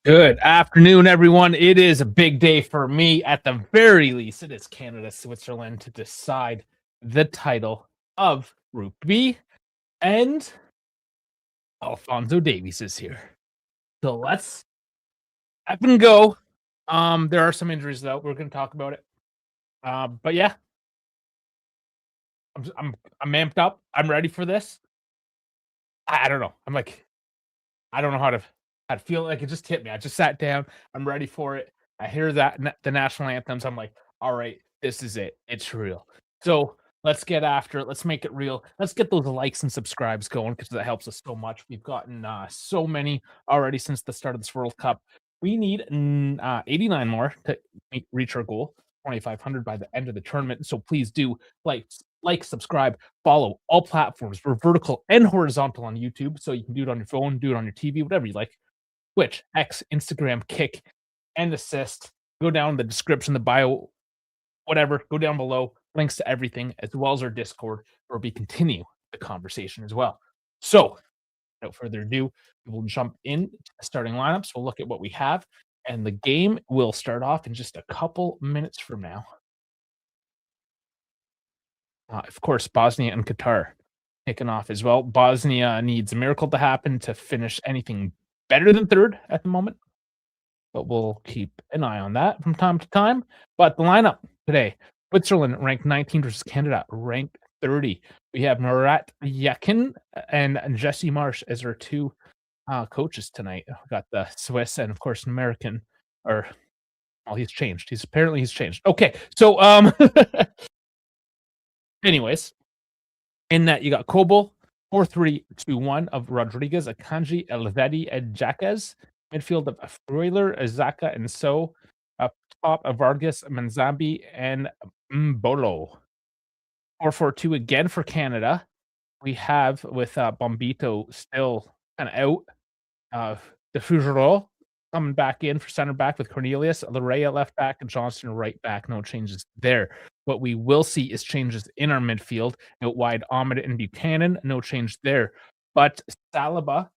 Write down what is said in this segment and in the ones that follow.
Good afternoon, everyone. It is a big day for me. At the very least, it is Canada, Switzerland to decide the title of Group B, and Alfonso Davies is here. So let's up and go. There are some injuries though. We're going to talk about it. But yeah, I'm amped up. I'm ready for this. I don't know. I don't know how to feel. Like it just hit me. I just sat down. I'm ready for it. I hear the national anthems. I'm like, all right, this is it. It's real. So let's get after it. Let's make it real. Let's get those likes and subscribes going because that helps us so much. We've gotten so many already since the start of this World Cup. We need 89 more to reach our goal, 2,500 by the end of the tournament. So please do like, subscribe, follow all platforms. We're vertical and horizontal on YouTube, so you can do it on your phone, do it on your TV, whatever you like. Twitch, X, Instagram, Kick, and Assist. Go down in the description, the bio, whatever. Go down below. Links to everything, as well as our Discord, where we continue the conversation as well. So, without further ado, we will jump in to the starting lineups. We'll look at what we have, and the game will start off in just a couple minutes from now. Of course, Bosnia and Qatar kicking off as well. Bosnia needs a miracle to happen to finish anything better than third at the moment, but we'll keep an eye on that from time to time. But the lineup today: Switzerland ranked 19 versus Canada ranked 30. We have Murat Yakin and Jesse Marsh as our two coaches tonight. We got the Swiss and of course American, or well, he's changed. He's changed. Okay, so anyways, in that you got Kobol, 4-3-2-1 of Rodriguez, Akanji, Elvedi, and Jaquez. Midfield of Freuler, Azaka, and So. Up top of Vargas, Manzambi, and Mbolo. 4-4-2 again for Canada. We have with Bombito still kind of out. The Fougereau coming back in for center back with Cornelius, Larea left back, and Johnson right back. No changes there. What we will see is changes in our midfield. Out wide, Ahmed and Buchanan. No change there. But Saliba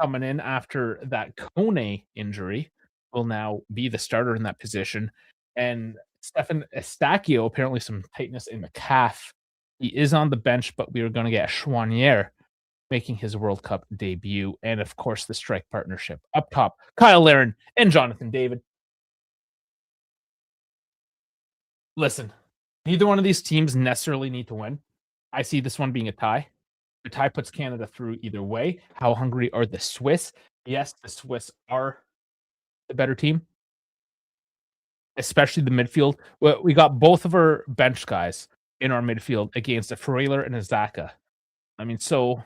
coming in after that Kone injury will now be the starter in that position. And Stefan Estacchio, apparently some tightness in the calf. He is on the bench, but we are going to get Chouanier making his World Cup debut. And of course, the strike partnership up top, Kyle Larin and Jonathan David. Listen, neither one of these teams necessarily need to win. I see this one being a tie. The tie puts Canada through either way. How hungry are the Swiss? Yes, the Swiss are the better team, especially the midfield. We got both of our bench guys in our midfield against a Freuler and a Zaka. I mean, so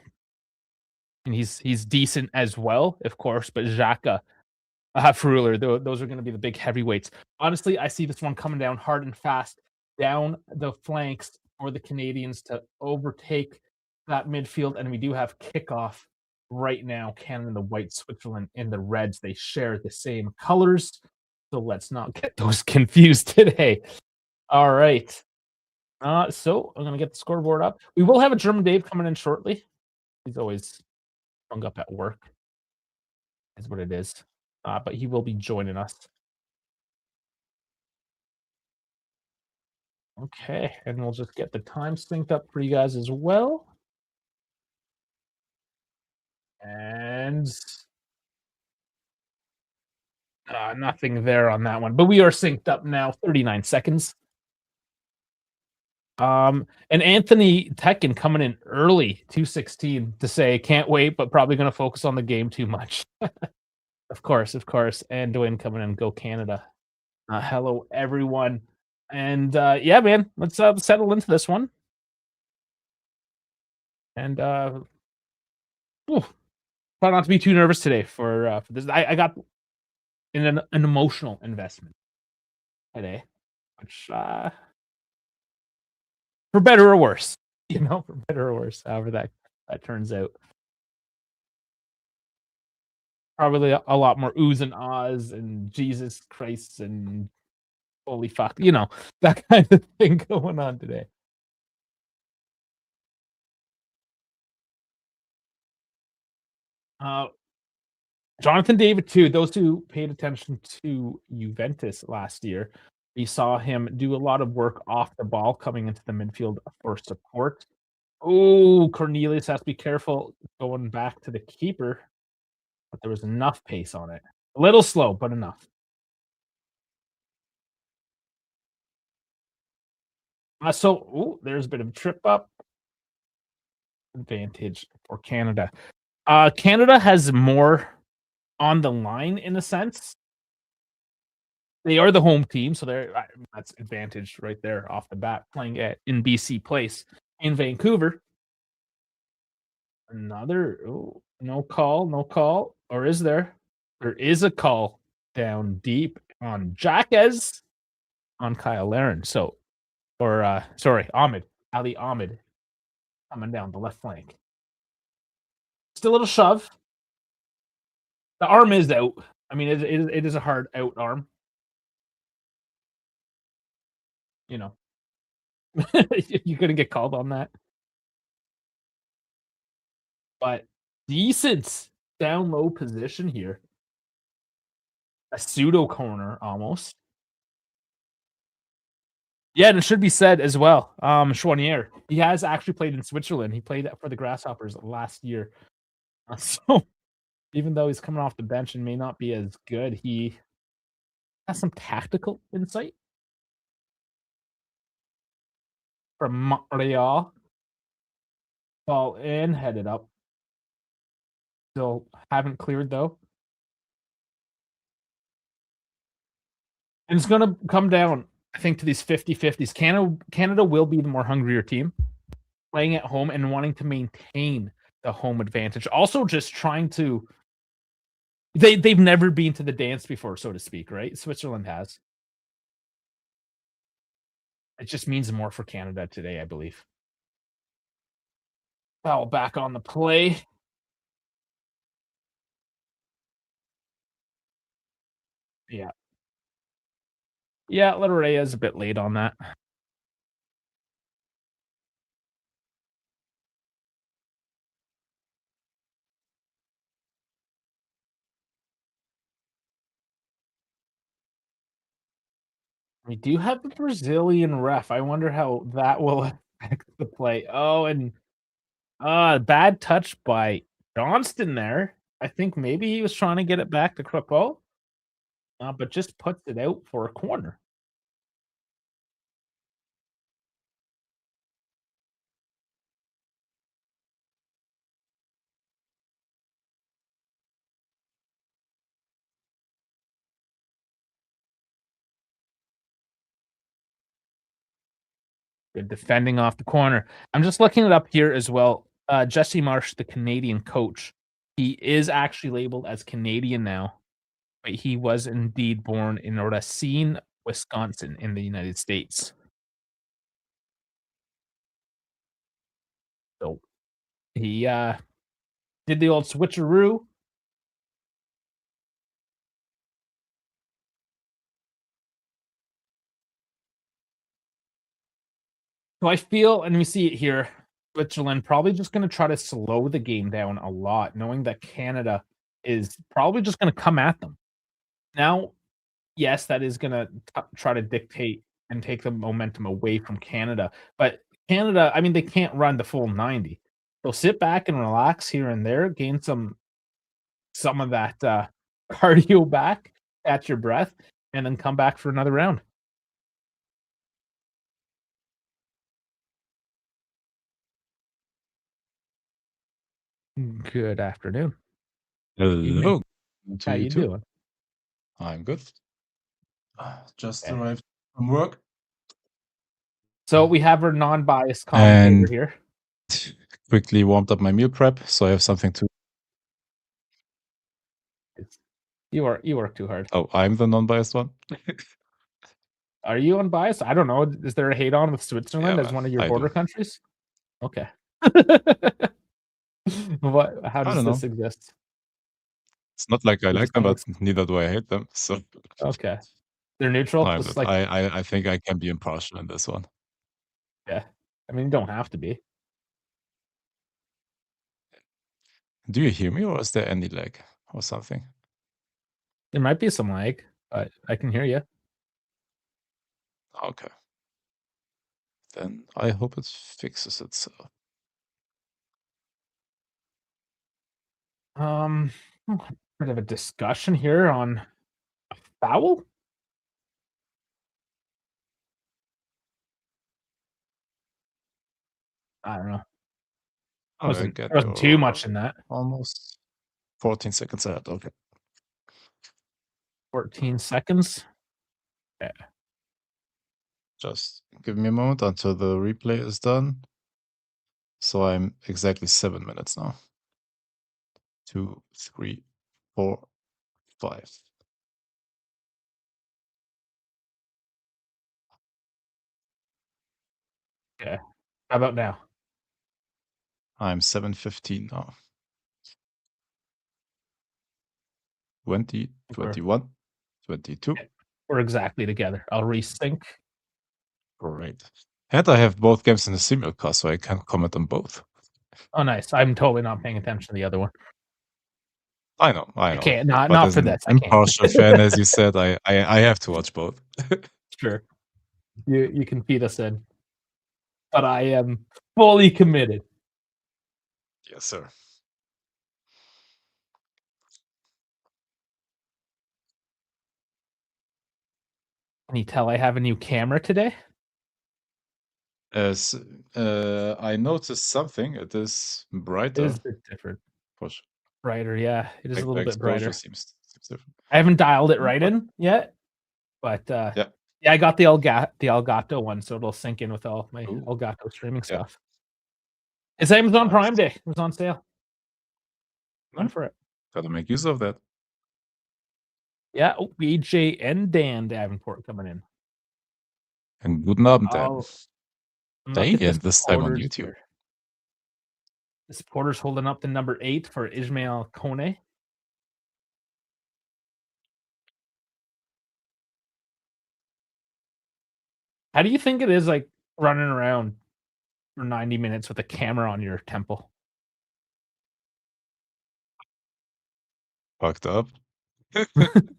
and he's decent as well, of course, but Xhaka, Freuler, those are going to be the big heavyweights. Honestly, I see this one coming down hard and fast down the flanks for the Canadians to overtake that midfield, and we do have kickoff right now. Canada in the white, Switzerland in the reds. They share the same colors, so let's not get those confused today. All right. So I'm gonna get the scoreboard up. We will have a German Dave coming in shortly. He's always hung up at work, is what it is. But he will be joining us. Okay, and we'll just get the time synced up for you guys as well. And nothing there on that one, but we are synced up now. 39 seconds. And Anthony Tekken coming in early, 216, to say can't wait, but probably going to focus on the game too much. Of course. And Dwayne coming in, go Canada. Hello, everyone. And yeah, man, let's settle into this one. And try not to be too nervous today for this. I got in an emotional investment today, which for better or worse, for better or worse, however that turns out. Probably a lot more oohs and ahs and Jesus Christ and holy fuck, that kind of thing going on today. Jonathan David too. Those two paid attention to Juventus last year. We saw him do a lot of work off the ball coming into the midfield for support. Oh, Cornelius has to be careful going back to the keeper, but there was enough pace on it. A little slow, but enough. There's a bit of a trip up advantage for Canada. Canada has more on the line in a sense. They are the home team, so that's advantage right there off the bat. Playing in BC Place in Vancouver. Another no call, no call, or is there? There is a call down deep on Jaquez on Kyle Larin. Ahmed Ali Ahmed coming down the left flank. Just a little shove. The arm is out. I mean, it is a hard out arm. You know, you couldn't get called on that. But decent down low position here. A pseudo corner almost. Yeah, and it should be said as well. Chouanier, he has actually played in Switzerland. He played for the Grasshoppers last year. So even though he's coming off the bench and may not be as good, he has some tactical insight from Montreal. Ball in, headed up. Still haven't cleared though. And it's going to come down, I think, to these 50-50s. Canada will be the more hungrier team, playing at home and wanting to maintain the home advantage. Also, just trying to. They've never been to the dance before, so to speak, right? Switzerland has. It just means more for Canada today, I believe. Foul back on the play. Yeah. Yeah, Lederer is a bit late on that. We do have a Brazilian ref. I wonder how that will affect the play. Oh, and bad touch by Johnston there. I think maybe he was trying to get it back to Crepeau, but just puts it out for a corner. Good defending off the corner. I'm just looking it up here as well. Jesse Marsh, the Canadian coach, he is actually labeled as Canadian now, but he was indeed born in Racine, Wisconsin, in the United States. So he did the old switcheroo. So I feel, and we see it here, Switzerland probably just going to try to slow the game down a lot, knowing that Canada is probably just going to come at them. Now, yes, that is going to try to dictate and take the momentum away from Canada. But Canada, I mean, they can't run the full 90. So sit back and relax here and there, gain some of that cardio back, catch your breath, and then come back for another round. Good afternoon. Hello. How you doing? I'm good. Just Okay. arrived from work. So we have our non-biased commentator And here. quickly warmed up my meal prep, so I have something to. You work too hard. Oh, I'm the non-biased one. Are you unbiased? I don't know. Is there a hate on with Switzerland as one of your I border do. countries? Okay. How I does don't this know. exist? It's not like I You like just them, don't but neither do I hate them. So Okay. They're neutral, no, I'm just not. like I think I can be impartial in this one. yeah. I mean, you don't have to be. Do you hear me, or is there any lag? or something. There might be some lag, but I can hear you. Okay. Then I hope it fixes itself. Um, bit of a discussion here on a foul. I don't know. Oh, I Wasn't get there wasn't too your much in that. almost 14 seconds ahead. Okay. 14 seconds. Yeah. Just give me a moment until the replay is done. So I'm exactly 7 minutes now. 2, 3, 4, 5. Okay. How about now? I'm 7:15 now. 20, Think we're 21, 22. yeah, we're exactly together. I'll resync. Great. And I have both games in the simulcast, so I can comment on both. Oh, nice. I'm totally not paying attention to the other one. I I know. can't. Not But not as for an this. I can't. impartial fan, as you said, I have to watch both. Sure. You can feed us in, but I am fully committed. Yes, sir. Can you tell I have a new camera today? As I noticed something, it is It is brighter. a bit different. For sure. Brighter, yeah. It is a Like the little bit exposure brighter. seems different. I haven't dialed it Mm, right but in yet, but, yeah. yeah, I got the Elgato one, so it'll sync in with all my Ooh, Elgato streaming yeah. stuff. It's Amazon Nice. Prime Day. It was on sale. No, Went for it. gotta make use of that. Yeah. Oh, BJ and Dan Davenport coming in. And guten Abend, Dan. Oh, look Day at the and this time on supporters YouTube. here. The supporters holding up the number 8 for Ismail Kone. How do you think it is, like, running around for 90 minutes with a camera on your temple? Fucked up. How'd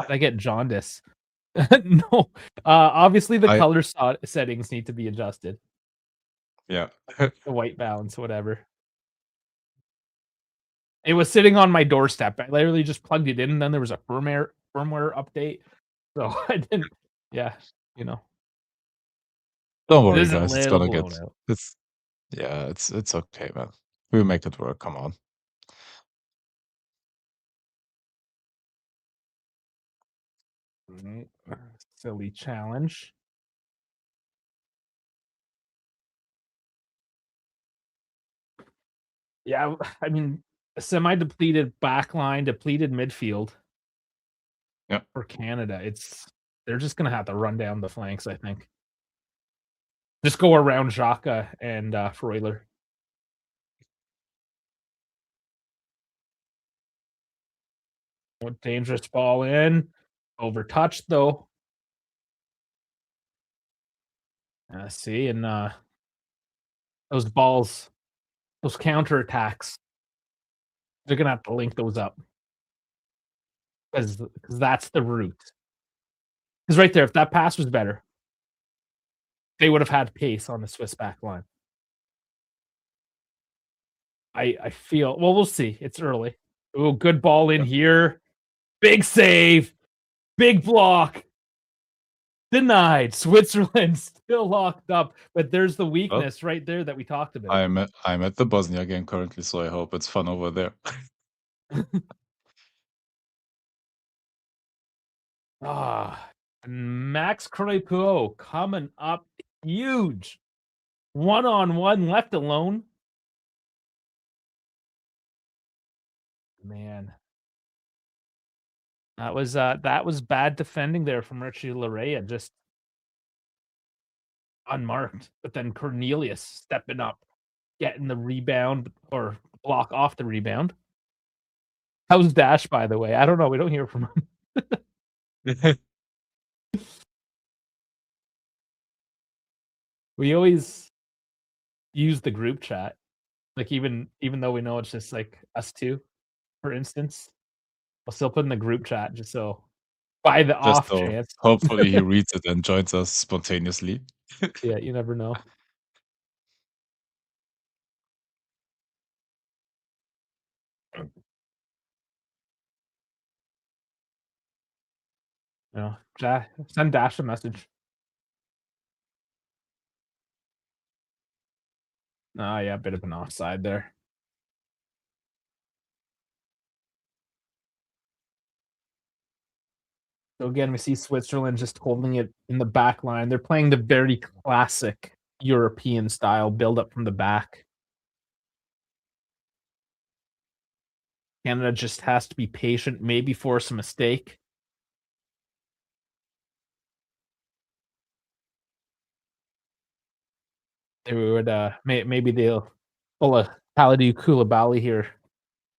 I get jaundice? No. Obviously, the I color settings need to be adjusted. yeah. The white balance, whatever. It was sitting on my doorstep. I literally just plugged it in, and then there was a firmware update. So I didn't yeah, you know. Don't It worry, is a guys. It's little gonna blown get. out. It's yeah. It's okay, man. We'll make it work. Come on. Mhm. Silly challenge. Yeah, I mean, a semi-depleted back line, depleted midfield Yeah. for Canada. They're just gonna have to run down the flanks, I think. Just go around Xhaka and, Freuler. What dangerous ball in. Overtouched, though. See, and, those balls, those counterattacks, they're gonna have to link those up because that's the route. Because right there, if that pass was better, they would have had pace on the Swiss back line. I feel well, we'll see. It's early. Ooh, good ball in Yeah. here. Big save. Big block. Denied. Switzerland still locked up, but there's the Well, weakness right there that we talked about. I'm at the Bosnia game currently, so I hope it's fun over there. Max Crepeau coming up huge. One-on-one left alone. Man, that was bad defending there from Richie Larea, just unmarked. But then Cornelius stepping up, getting the rebound or block off the rebound. How's Dash, by the way? I don't know. We don't hear from him. We always use the group chat, like even though we know it's just like us two. for instance. I'll still put in the group chat just so by the Just off so chance. hopefully he reads it and joins us spontaneously. Yeah, you never know. Yeah, send Dash a message. Ah, yeah, a bit of an offside there. So again, we see Switzerland just holding it in the back line. They're playing the very classic European style build up from the back. Canada just has to be patient, maybe force a mistake. They would maybe they'll pull a Kalidou Koulibaly here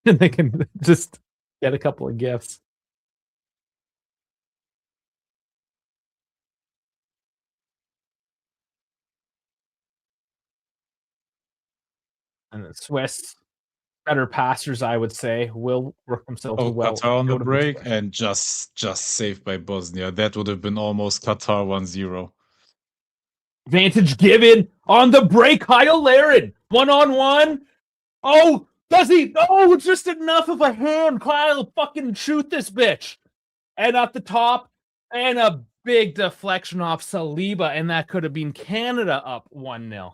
and they can just get a couple of gifts. And the Swiss, better passers, I would say, will work themselves Oh, well Qatar on the out of this break one. and just saved by Bosnia. That would have been almost Qatar 1-0. Vantage given on the break. Kyle Larin, 1-on-1. Oh, does he? Oh, just enough of a hand. Kyle, fucking shoot this bitch. And at the top, and a big deflection off Saliba, and that could have been Canada up 1-0.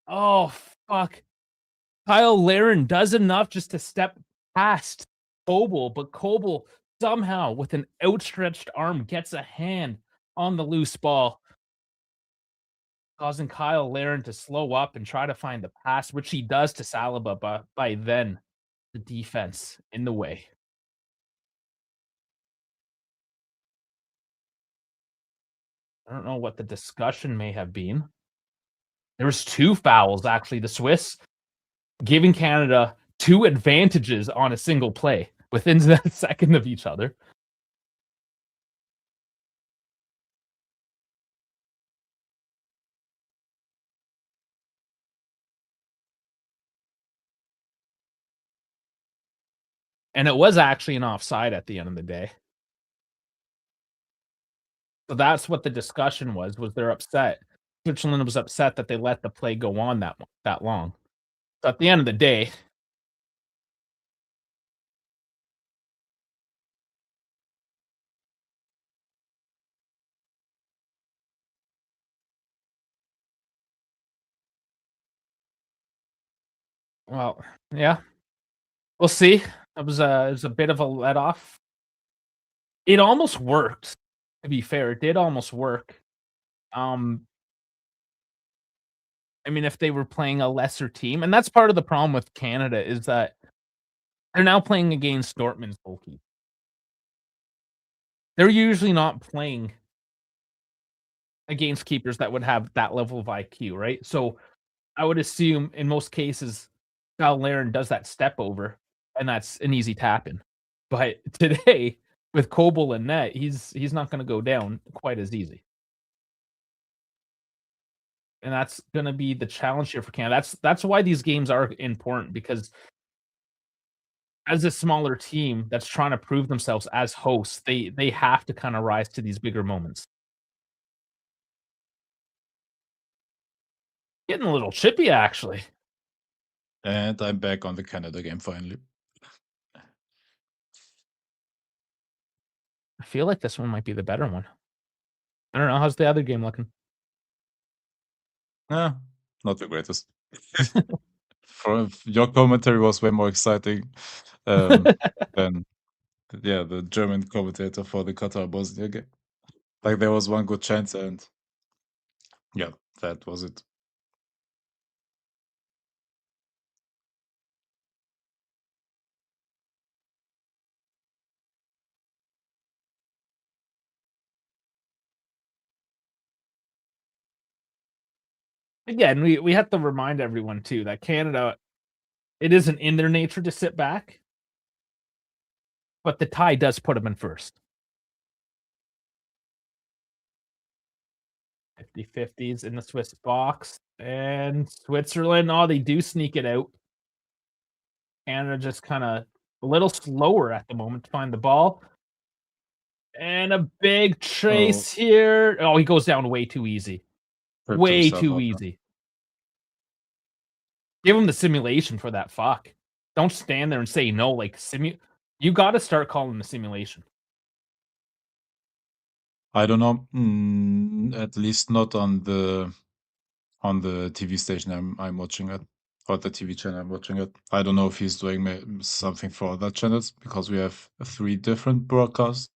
Oh, fuck. Kyle Larin does enough just to step past Coble, but Coble somehow, with an outstretched arm, gets a hand on the loose ball, causing Kyle Larin to slow up and try to find the pass, which he does to Saliba, but by then, the defense in the way. I don't know what the discussion may have been. There was 2 fouls, actually. The Swiss giving Canada 2 advantages on a single play within a second of each other. And it was actually an offside at the end of the day. So that's what the discussion was they're upset. Switzerland was upset that they let the play go on that long. So at the end of the day, well, yeah, we'll see. It was a bit of a let off. It almost worked, to be fair. It did almost work. Um, I mean, if they were playing a lesser team, and that's part of the problem with Canada is that they're now playing against Dortmund's goalkeeper. They're usually not playing against keepers that would have that level of IQ, right? So I would assume in most cases, Kyle Larin does that step over, and that's an easy tap in. But today, with Coble and net, he's not going to go down quite as easy, and that's going to be the challenge here for Canada. That's why these games are important because as a smaller team that's trying to prove themselves as hosts, they have to kind of rise to these bigger moments. Getting a little chippy, actually. And I'm back on the Canada game finally. I feel like this one might be the better one. I don't know. How's the other game looking? Not the greatest. For your commentary was way more exciting than the German commentator for the Qatar Bosnia game. Like there was one good chance and yeah, that was it. Again, we have to remind everyone too that Canada, it isn't in their nature to sit back, but the tie does put them in first. 50-50s in the Swiss box. And Switzerland, oh, they do sneak it out. Canada just kind of A little slower at the moment to find the ball, and a big Oh, trace here. Oh, he goes down way too easy. tripped Way himself too up, huh? easy. Give him the simulation for that fuck. Don't stand there and say no, like, you gotta start calling the simulation. I don't know, at least not on the TV station I'm watching it, or the TV channel I'm watching it. I don't know if he's doing something for other channels because we have 3 different broadcasters.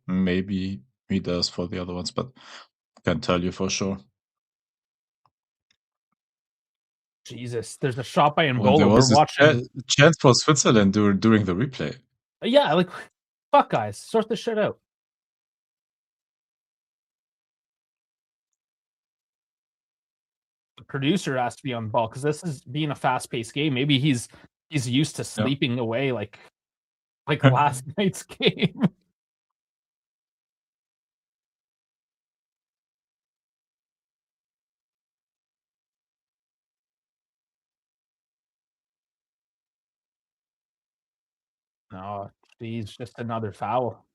Maybe he does for the other ones, but can't tell you for sure. Jesus, there's a shot by When there Embolo. We're was this watching. chance for Switzerland during the replay. Yeah, like, fuck, guys, sort this shit out. The producer has to be on the ball because this is being a fast-paced game. Maybe he's used to Yeah. sleeping away like last night's game. Oh, geez, just another foul.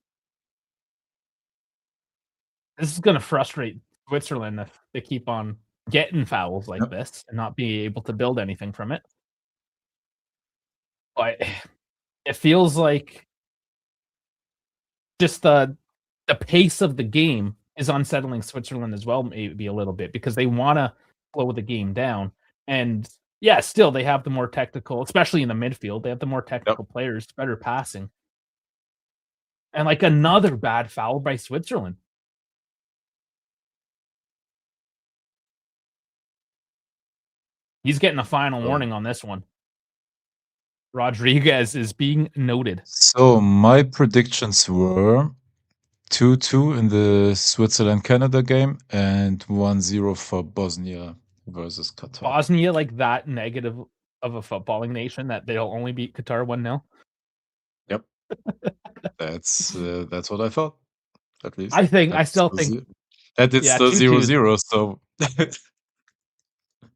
This is gonna frustrate Switzerland if they keep on getting fouls like Yep. this and not be able to build anything from it. But it feels like just the pace of the game is unsettling Switzerland as well, maybe a little bit because they wanna slow the game down. And yeah, still they have the more technical, especially in the midfield, they have the more Yep. technical players, better passing. And like another bad foul by Switzerland. He's getting a final So warning on this one. Rodriguez is being noted. so my predictions were 2-2 in the Switzerland-Canada game and 1-0 for Bosnia versus Qatar. Bosnia, like that negative of a footballing nation that they'll only beat Qatar 1-0. Yep, that's what I thought, at least. I still think, And it's yeah, still 2-2 is 0-0, so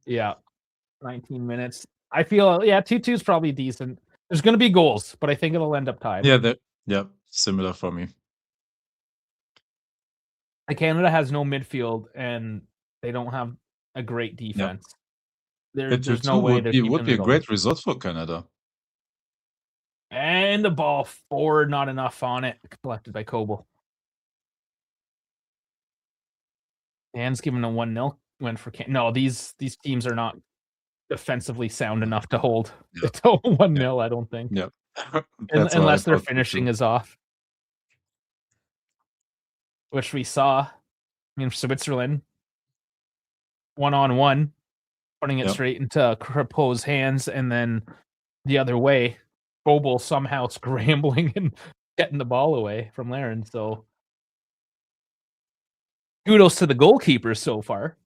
yeah, 19 minutes. I feel, yeah, 2-2 is probably decent. There's gonna be goals, but I think it'll end up tied. yeah, yeah, similar for me. Canada has no midfield, and they don't have a great Yeah. defense. A There's 2-2 no way they're would keeping be it a alive. great result for Canada. And the ball forward, not enough on it, collected by Kobel. Dan's given a 1-0 win for Can no, these teams are not defensively sound enough to hold Yeah, it to yeah, 1-0, I don't think. yeah. That's why I Unless their thought finishing 2-2. is off, which we saw. I mean, Switzerland, one-on-one, putting it Yeah. straight into Crepeau's hands, and then the other way, Kobel somehow scrambling and getting the ball away from Larin, so kudos to the goalkeepers so far,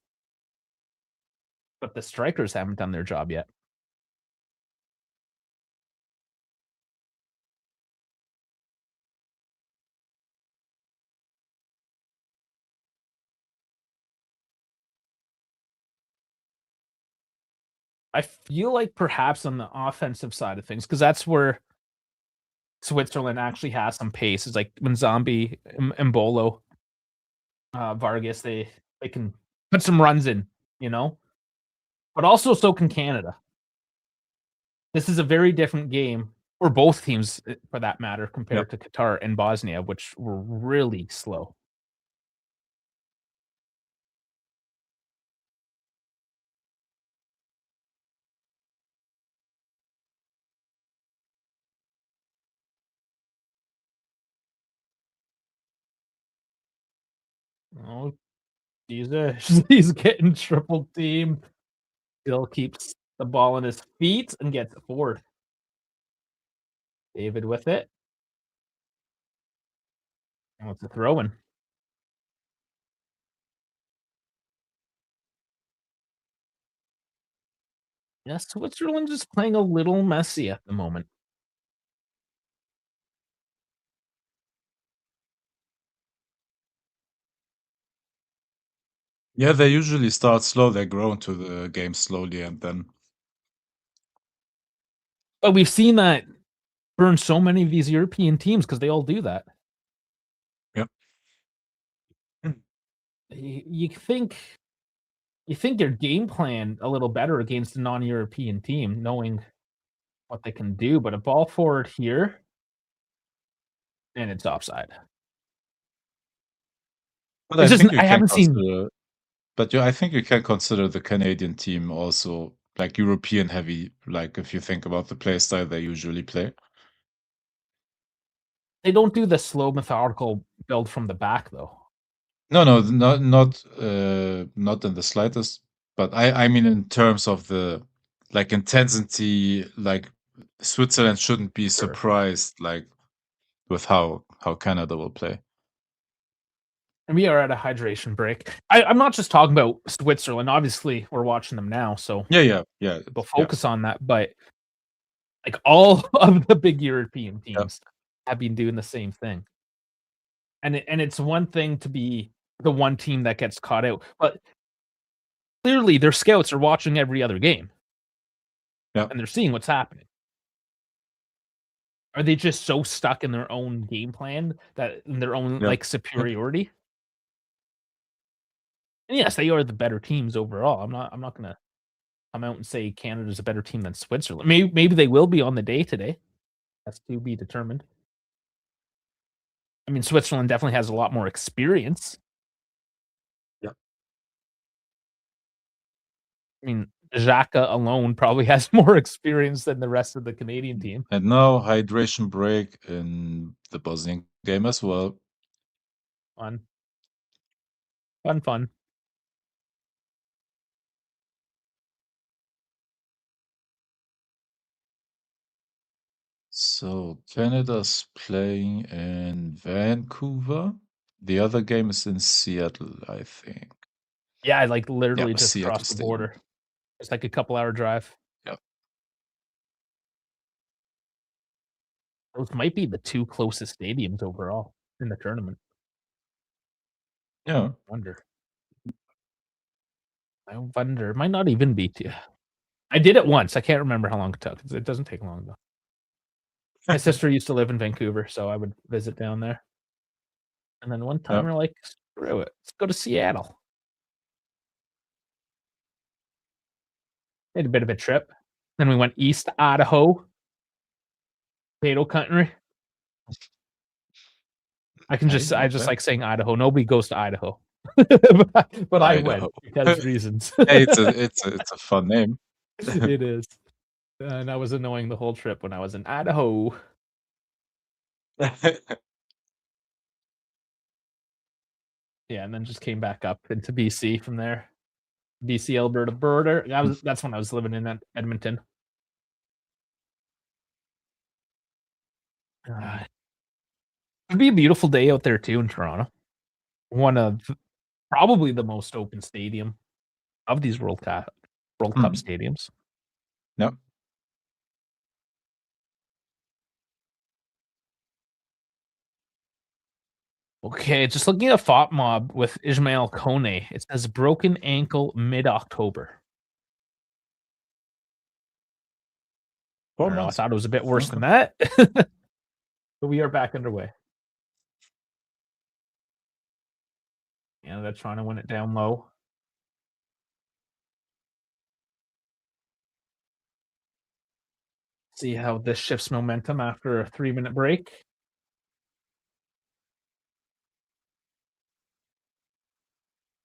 but the strikers haven't done their job yet. I feel like perhaps on the offensive side of things, because that's where Switzerland actually has some pace. It's like when Zombie, Mbolo, Vargas, they can put some runs in, you know? But also so can Canada. This is a very different game for both teams, for that matter, Yep. compared to Qatar and Bosnia, which were really slow. Oh, Jesus. He's getting triple teamed. Still keeps the ball in his feet and gets it forward. David with it. And it's a throw in. Yeah, Switzerland is playing a little messy at the moment. Yeah, they usually start slow, they grow into the game slowly, and then But we've seen that burn so many of these European teams because they all do that. Yep. You think their game plan a little better against a non-European team, knowing what they can do, but a ball forward here, and it's offside. But It's I just think you I can haven't seen consider but I think you can consider the Canadian team also, like, European heavy, like, if you think about the play style they usually play. they don't do the slow methodical build from the back though. No, no, not in the slightest, but I mean in terms of the, like, intensity, like, Switzerland shouldn't be Sure. surprised, like, with how Canada will play. And we are at a hydration break. I'm not just talking about Switzerland. Obviously, we're watching them now, so Yeah, yeah, yeah, we'll yeah, focus on that. But like all of the big European yeah, teams have been doing the same thing. And it's one thing to be the one team that gets caught out, but clearly their scouts are watching every other game yeah, and they're seeing what's happening. Are they just so stuck in their own game plan that in their own yeah, like yeah, superiority? And yes, they are the better teams overall. I'm not gonna come out and say Canada's a better team than Switzerland. Maybe they will be on the day today. That's to be determined. I mean, Switzerland definitely has a lot more experience. yeah. I mean, Xhaka alone probably has more experience than the rest of the Canadian team. And now hydration break in the Bosnian game as well. Fun, fun, fun. So Canada's playing in Vancouver. The other game is in Seattle, I think. Yeah, like Yeah, literally just Seattle across the Stadium. border. It's like a couple-hour drive. Yeah. Those might be the 2 closest stadiums overall in the tournament. Yeah. Wonder. I wonder. Might not even be 2. I did it once. I can't remember how long it took. It doesn't take long though. My sister used to live in Vancouver, so I would visit down there. And then one time Yeah. we're like, "Screw it. Let's go to Seattle." Made a bit of a trip. Then we went east to Idaho, potato country. I just Okay. like saying Idaho. Nobody goes to Idaho. But I went Idaho. because reasons. Hey, it's a fun name. It is. And I was annoying the whole trip when I was in Idaho. Yeah, and then just came back up into BC from there. BC, Alberta border. That's when I was living in Edmonton. Uh, it'd be a beautiful day out there too in Toronto. One of probably the most open stadium of these World Cup Mm. stadiums. Yeah. Okay, just looking at FOTMob with Ismail Kone, it says broken ankle mid-October. I 4 don't know. I months. thought it was a bit worse than Okay. that. But we are back underway. Canada trying to win it down low. See how this shifts momentum after a 3-minute break.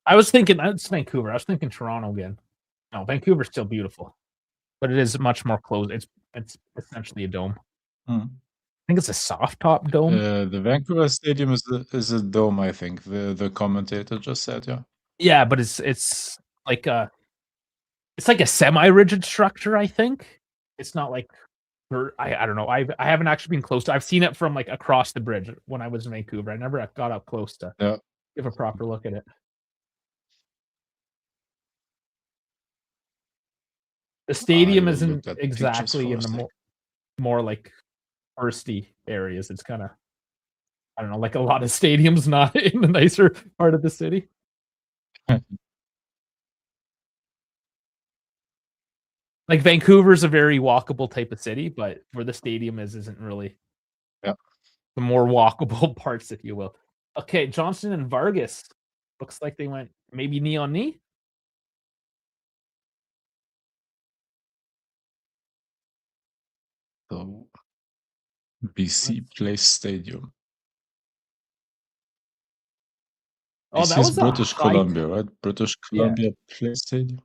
I was thinking it's Vancouver. I was thinking Toronto again. No, Vancouver's still beautiful, but it is much more closed. It's essentially a dome. Mm. I think it's a soft top dome. The Vancouver Stadium is a dome, I think. The commentator just said, yeah. Yeah, but like a it's like a semi-rigid structure, I think. It's not like I don't know. I haven't actually been close to I've seen it from, like, across the bridge when I was in Vancouver. I never got up close to Yeah. give a proper look at it. The I stadium isn't looked at the pictures exactly for in a the sec. more, like, touristy areas. It's kinda, I don't know, like a lot of stadiums not in the nicer part of the city. Like, Vancouver's a very walkable type of city, but where the stadium is isn't really Yeah. the more walkable parts, if you will. Okay, Johnson and Vargas. Looks like they went maybe knee on knee? So BC Place Stadium. Oh, BC that is was a British high t Columbia, right? British yeah. Columbia Place Stadium.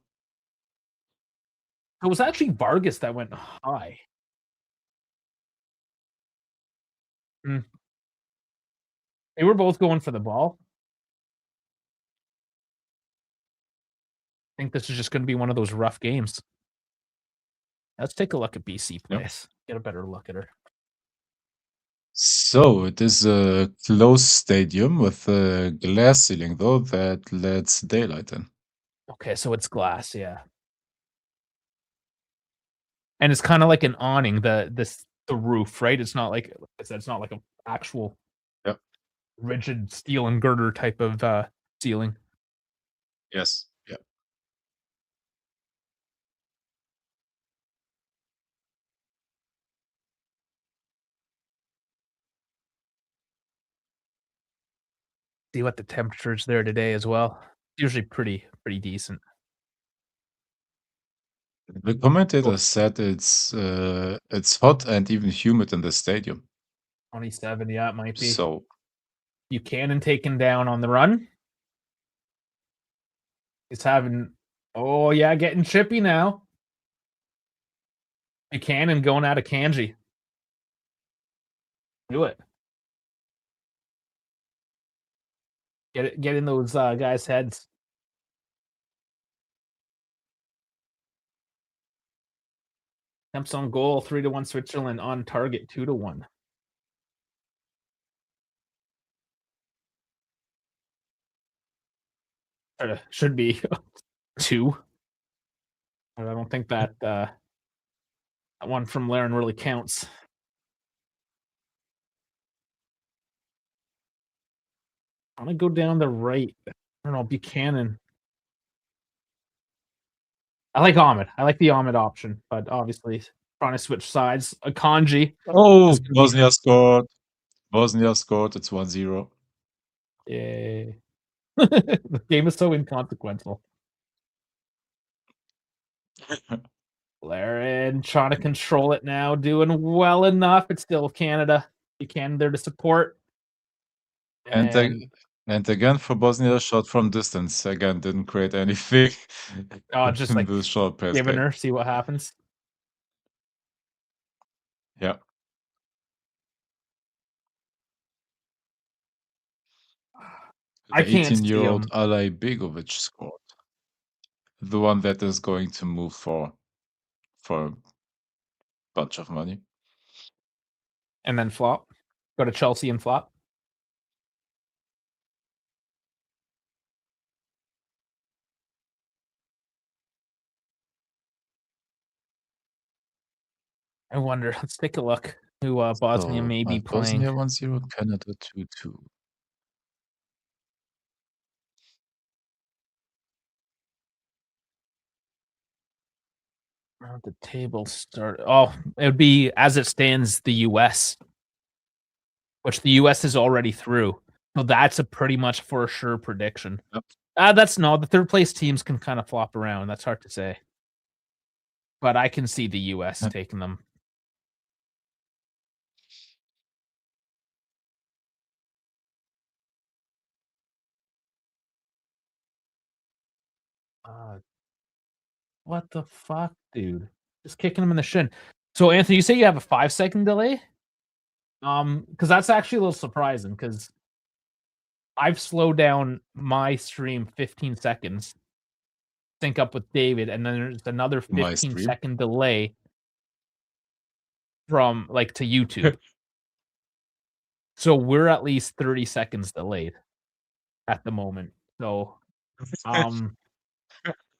It was actually Vargas that went high. Mm. They were both going for the ball. I think this is just gonna be one of those rough games. Let's take a look at BC Yep. Place. Get a better look at her. So it is a closed stadium with a glass ceiling, though, that lets daylight in. Okay, so it's glass, yeah. And it's kinda like an awning, the roof, right? It's not like I said, it's not like an actual Yep. rigid steel and girder type of, ceiling. Yes. Yeah. See what the temperature's there today as well. Usually pretty decent. The commentator Oh, said it's hot and even humid in the stadium. 27, yeah, it might be. So Buchanan taken down on the run. He's having oh, yeah, getting chippy now. Buchanan going out of Kanji. Do it. Get in those, guys' heads. Attempts on goal, 3-1 Switzerland. On target, 2-1. Should be 2. I don't think that one from Laren really counts. I'm gonna go down the right. I don't know, Buchanan. I like Ahmed. I like the Ahmed option, but obviously trying to switch sides. Akanji is oh, gonna be Bosnia scored. Bosnia scored. It's 1-0. yay. The game is so inconsequential. Laren trying to control it now, doing well enough. It's still Canada. Buchanan there to support. And And and again for Bosnia, shot from distance. Again, didn't create anything just in like the short pass giving game. her, see what happens. Yeah. I The can't see 18-year-old him. Alay Begovic scored. The one that is going to move for a bunch of money. And then flop. Go to Chelsea and flop. I wonder. Let's take a look who Bosnia So may be playing. Bosnia 1-0, Canada 2-2. The table start. Oh, it would be as it stands the US, which the US is already through. So that's a pretty much for sure prediction. Yep. That's no, the third place teams can kind of flop around. That's hard to say. But I can see the US Yep. taking them. Uh, what the fuck, dude? Just kicking him in the shin. So Anthony, you say you have a 5-second delay? Because that's actually a little surprising because I've slowed down my stream 15 seconds, sync up with David, and then there's another My 15 stream. second delay from like to YouTube. So we're at least 30 seconds delayed at the moment. So um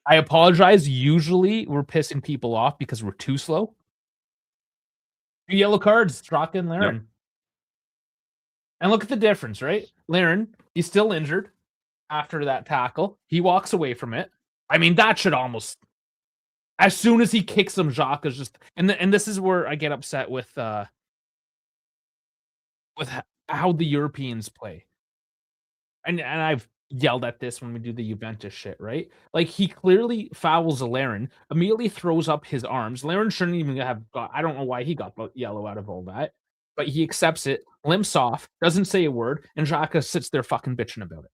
I apologize. Usually we're pissing people off because we're too slow. 2 yellow cards, Straka and Yep. Laren. And look at the difference, right? Laren, he's still injured after that tackle. He walks away from it. I mean, that should almost As soon as he kicks him, Jacques is just and this is where I get upset with how the Europeans play. And I've yelled at this when we do the Juventus shit, right? Like, he clearly fouls Larin, immediately throws up his arms. Larin shouldn't even have got I don't know why he got the yellow out of all that, but he accepts it, limps off, doesn't say a word, and Xhaka sits there fucking bitching about it.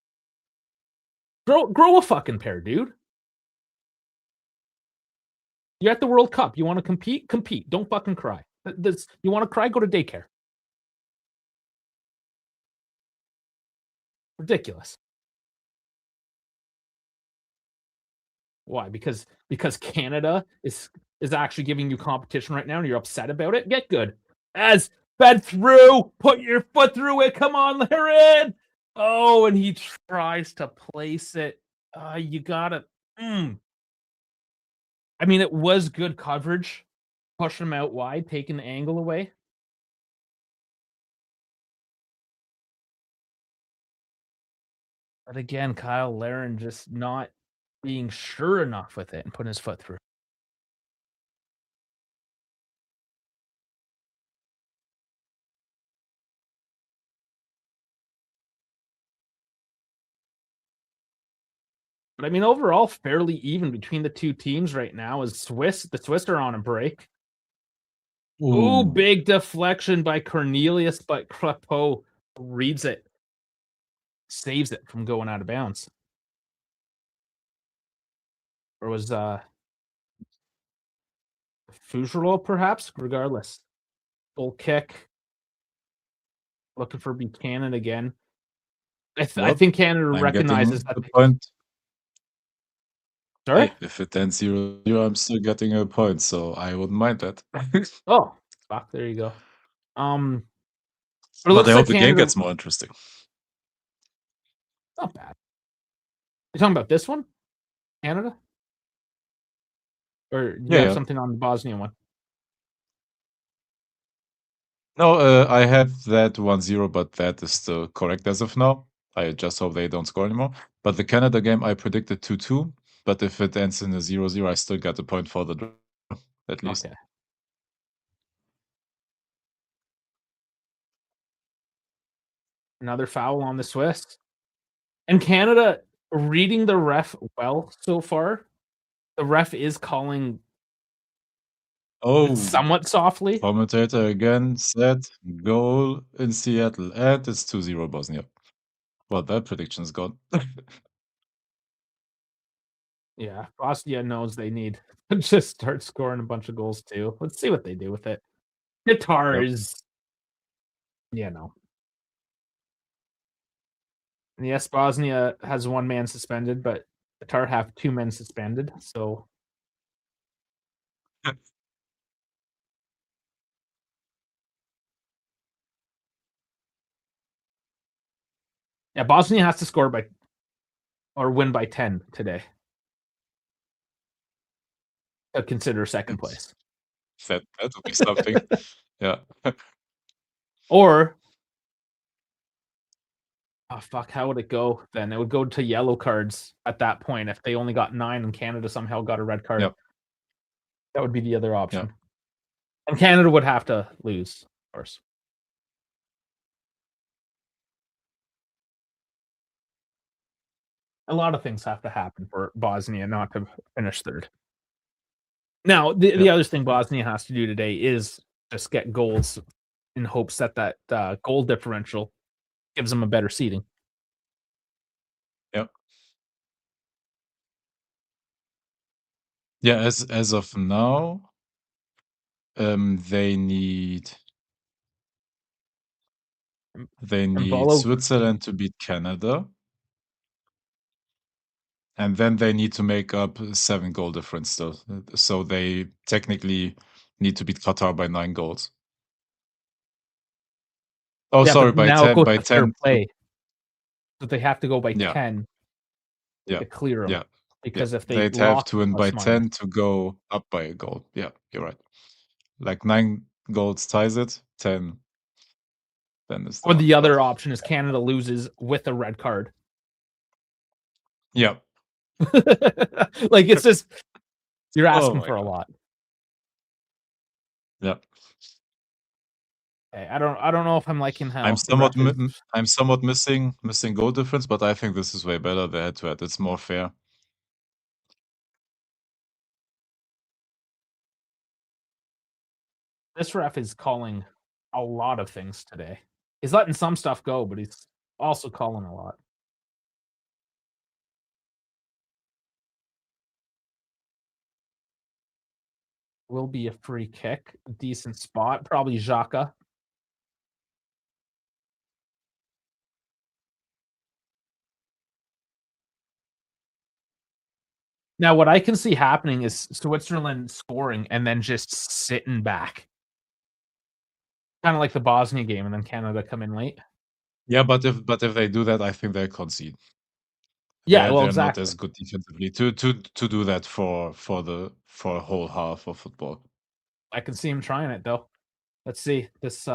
Grow a fucking pair, dude. You're at the World Cup. You wanna compete? Compete. Don't fucking cry. This you wanna cry? Go to daycare. Ridiculous. Why? Because Canada is actually giving you competition right now and you're upset about it? Get good. As fed through, put your foot through it. Come on, Larin. Oh, and he tries to place it. You gotta. I mean, it was good coverage, pushing him out wide, taking the angle away. But again, Kyle Larin just not being sure enough with it and putting his foot through. But I mean, overall, fairly even between the two teams right now. As the Swiss are on a break. Ooh, Ooh, big deflection by Cornelius, but Crepeau reads it, saves it from going out of bounds. Or was Fougerolles perhaps? Regardless, full kick, looking for Buchanan again. I well, think Canada I'm recognizes getting that. a point. Sorry. Hey, if it ends 0-0, I'm still getting a point, so I wouldn't mind that. Oh, fuck. There you go. But it But I looks like hope the game Canada. gets more interesting. Not bad. You talking about this one, Canada, or do you Yeah, have yeah. something on the Bosnian one? No, I have that 1-0, but that is still correct as of now. I just hope they don't score anymore. But the Canada game, I predicted 2-2. But if it ends in a 0-0, I still got a point for the draw, at least. Okay. Another foul on the Swiss. And Canada reading the ref well so far. The ref is calling Oh, somewhat softly. commentator again said goal in Seattle, and it's 2-0 Bosnia. Well, that prediction's gone. Yeah, Bosnia knows they need to just start scoring a bunch of goals too. Let's see what they do with it. Qatar Yep. is, you know, and yes, Bosnia has one man suspended, but Qatar have two men suspended. So yeah, Bosnia has to score by or win by 10 today to consider second place. That would be something. Yeah. Or oh fuck, how would it go then? It would go to yellow cards at that point if they only got 9 and Canada somehow got a red card. Yep. That would be the other Yeah. option. And Canada would have to lose, of course. A lot of things have to happen for Bosnia not to finish third. Now, the Yep. other thing Bosnia has to do today is just get goals in hopes that goal differential gives them a better seeding. Yep. Yeah, as of now, they need Embolo, Switzerland to beat Canada, and then they need to make up 7 goal difference still. So they technically need to beat Qatar by 9 goals. Oh, yeah, sorry, but by now it 10 goes by to fair 10 to play, so they have to go by yeah, 10 yeah, to clear them. yeah, yeah. Because if they They'd have lost, to win by plus minus. 10 to go up by a goal. Yeah, you're right. Like 9 goals ties it, 10 then is the Or one. the But other option is Canada loses with a red card. yeah. Like, it's just You're Oh asking my for a god. lot. Yeah. I don't know if I'm liking I'm how the somewhat ref mi is. m I'm somewhat missing goal difference, but I think this is way better, the head-to-head. It's more fair. This ref is calling a lot of things today. He's letting some stuff go, but he's also calling a lot. Will be a free kick, decent spot, probably Xhaka. Now, what I can see happening is Switzerland scoring and then just sitting back, kinda like the Bosnia game, and then Canada come in late. Yeah, but if they do that, I think they concede. Yeah, well, They're not as exactly. good defensively to do that for a whole half of football. I can see him trying it though. Let's see. This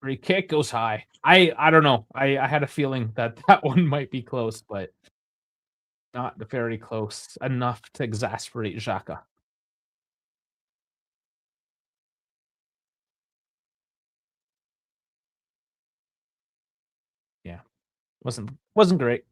free kick goes high. I don't know. I had a feeling that that one might be close, but not very close enough to exasperate Xhaka. Yeah, wasn't great.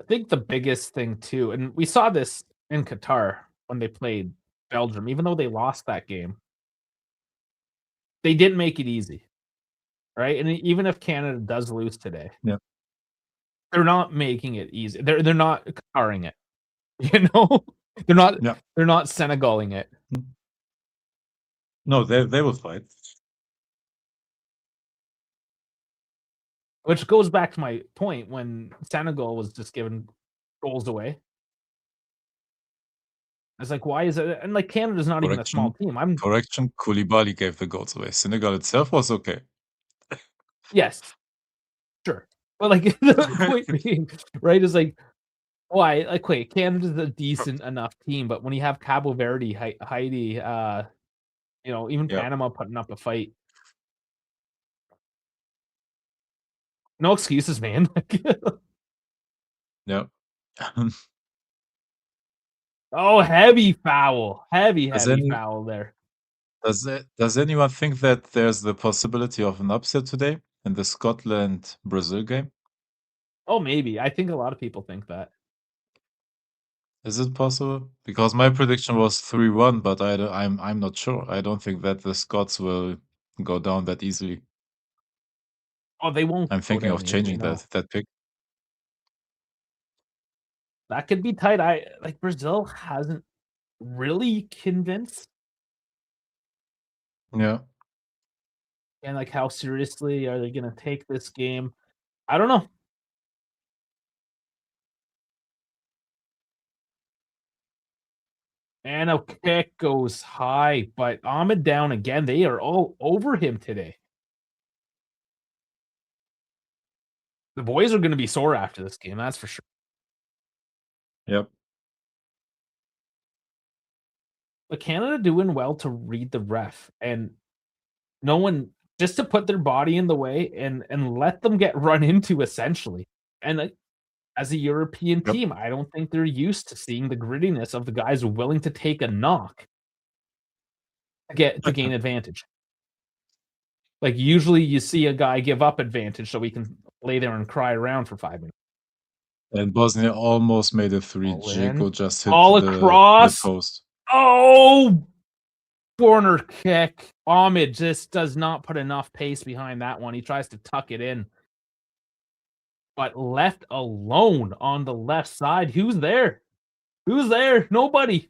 I think the biggest thing too, and we saw this in Qatar when they played Belgium, even though they lost that game, they didn't make it easy, right? And even if Canada does lose today, Yeah. they're not making it easy. They're not Qataring it, you know? They're not Yeah. they're not Senegaling it, Mm. No, they will fight. which goes back to my point when Senegal was just giving goals away. It's like, why is it? And like Canada's not even a small Correction, team. I'm correction, Koulibaly gave the goals away. Senegal itself was okay. yes, sure. But like the point being, right, is like why? Like, wait, Canada's a decent enough team, but when you have Cabo Verde, Haiti, even Yeah, Panama putting up a fight, no excuses, man. yeah. Oh, heavy foul, Does heavy any foul there. does anyone think that there's the possibility of an upset today in the Scotland-Brazil game? Oh, maybe. I think a lot of people think that. Is it possible? Because my prediction was 3-1, but I'm not sure. I don't think that the Scots will go down that easily. Oh, they won't I'm go thinking of down easily. changing No, that pick. that could be tight. I like Brazil hasn't really convinced, Yeah. and like how seriously are they going to take this game? I don't know. And a kick goes high, but Ahmed down again. They are all over him today. The boys are gonna be sore after this game, that's for sure. Yep. But Canada doing well to read the ref and no one just to put their body in the way and let them get run into essentially. And, as a European Yep. team, I don't think they're used to seeing the grittiness of the guys willing to take a knock to gain advantage. Like, usually you see a guy give up advantage so he can lay there and cry around for 5 minutes. And Bosnia almost made it 3. All in, Dzeko just hit all the across. post. Oh, corner kick. Ahmed just does not put enough pace behind that one. He tries to tuck it in, but left alone on the left side. Who's there? Who's there? Nobody.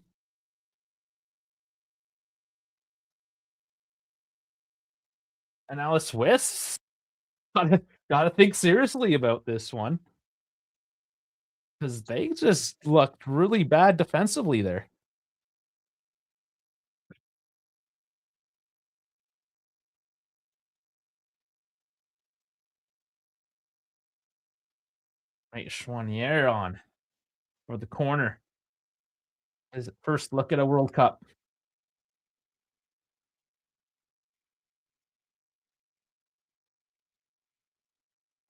And now the Swiss gotta think seriously about this one because they just looked really bad defensively there. Right, Chouanier on for the corner. His first look at a World Cup,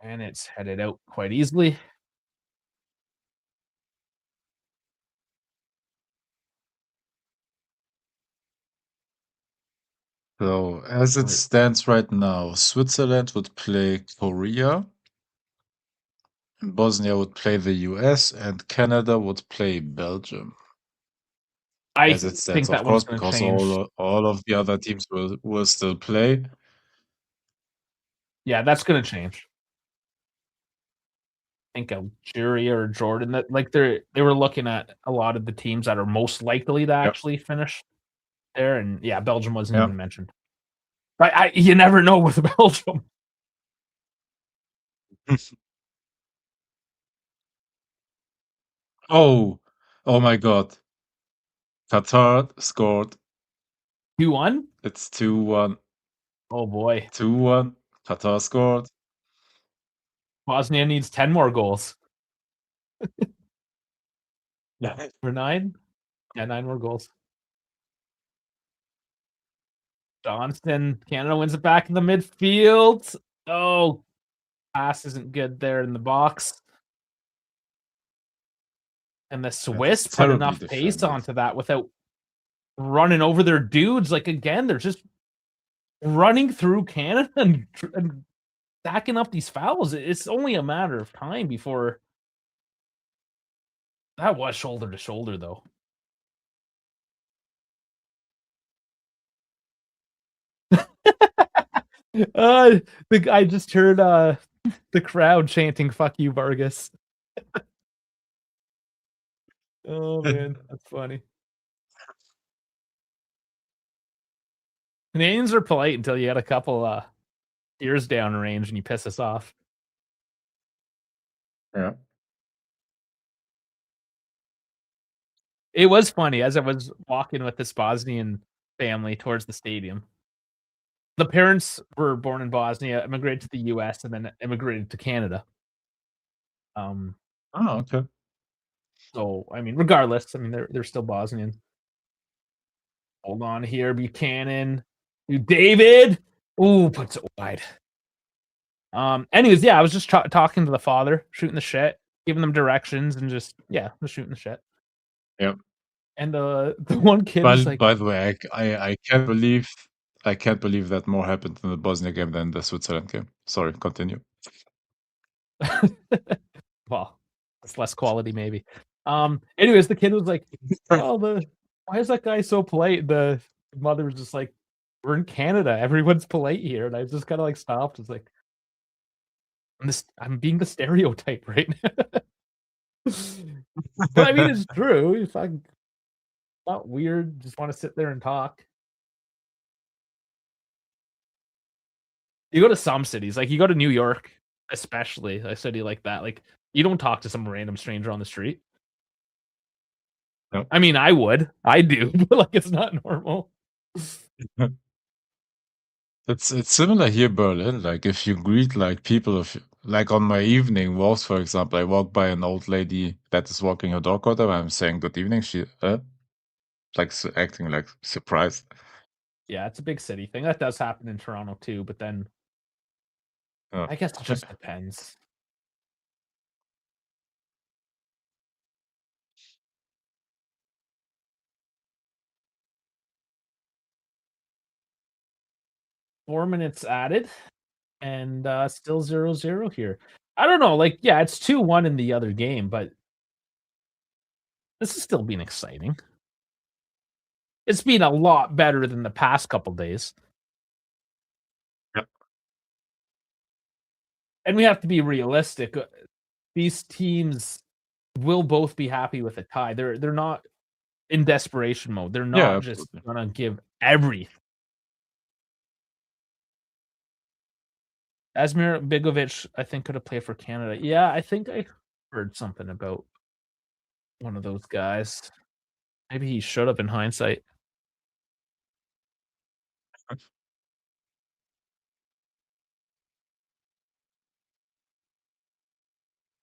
and it's headed out quite easily. So as it Right. stands right now, Switzerland would play Korea, Bosnia would play the US, and Canada would play Belgium. I As it stands, think of that one's course, gonna because change. all of the other teams will still play. Yeah, that's gonna change. I think Algeria or Jordan that like they were looking at a lot of the teams that are most likely to Yep. actually finish there, and yeah, Belgium wasn't Yeah. even mentioned. But you never know with Belgium. Oh, oh my God. Qatar scored. 2-1? It's 2-1. Oh boy. 2-1. Qatar scored. Bosnia needs 10 more goals. Yeah. For 9? Yeah, 9 more goals. Johnston, Canada wins it back in the midfield. Oh, pass isn't good there in the box. And the That's Swiss put terribly enough pace defended. onto that without running over their dudes. Like, again, they're just running through Canada and stacking up these fouls. It's only a matter of time before that was shoulder to shoulder, though. Uh, I just heard the crowd chanting "Fuck you, Vargas." Oh man, that's funny. Canadians are polite until you get a couple ears down range and you piss us off. Yeah. It was funny as I was walking with this Bosnian family towards the stadium. The parents were born in Bosnia, immigrated to the US, and then immigrated to Canada. Um, Oh, okay. so I mean, regardless, I mean they're still Bosnian. Hold on here, Buchanan. You David. Ooh, puts it wide. Anyways, yeah, I was just talking to the father, shooting the shit, giving them directions, and just yeah, just shooting the shit. Yeah. And the one kid was like, By the way, I can't believe that more happened in the Bosnia game than the Switzerland game. Sorry, continue. well, it's less quality maybe. Anyways, the kid was like, "Oh, the why is that guy so polite?" The mother was just like, "We're in Canada. Everyone's polite here." And I just kind of like stopped. It's like, I'm being the stereotype right now. But I mean, it's true. If I'm not weird, just want to sit there and talk. You go to some cities, like you go to New York, especially a city like that. Like you don't talk to some random stranger on the street. Yep. I mean, I would, I do, but like it's not normal. It's similar here in Berlin. Like if you greet like people of like on my evening walks, for example, I walk by an old lady that is walking her dog or whatever. I'm saying good evening. She like acting like surprised. Yeah, it's a big city thing. That does happen in Toronto too, but then Yeah. I guess it just depends. 4 minutes added and, still 0-0 here. I don't know, like, yeah, it's 2-1 in the other game, but this is still being exciting. It's been a lot better than the past couple days, Yep. and we have to be realistic, these teams will both be happy with a tie. They're not in desperation mode. They're Yeah, not just absolutely. gonna give everything. Asmir Begovic, I think, could have played for Canada. Yeah, I think I heard something about one of those guys. Maybe he should have in hindsight.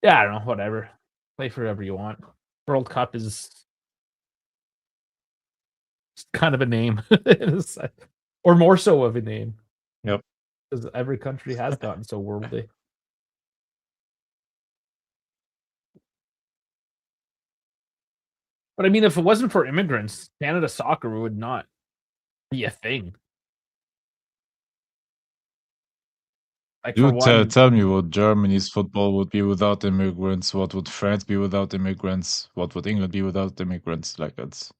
Yeah, I don't know, whatever. Play for whoever you want. World Cup is It's kind of a name in a sen or more so of a name, Yep. 'cause every country has gotten so worldly. But I mean, if it wasn't for immigrants, Canada soccer would not be a thing. Like, for You one tell me what Germany's football would be without immigrants. What would France be without immigrants? What would England be without immigrants? Like it's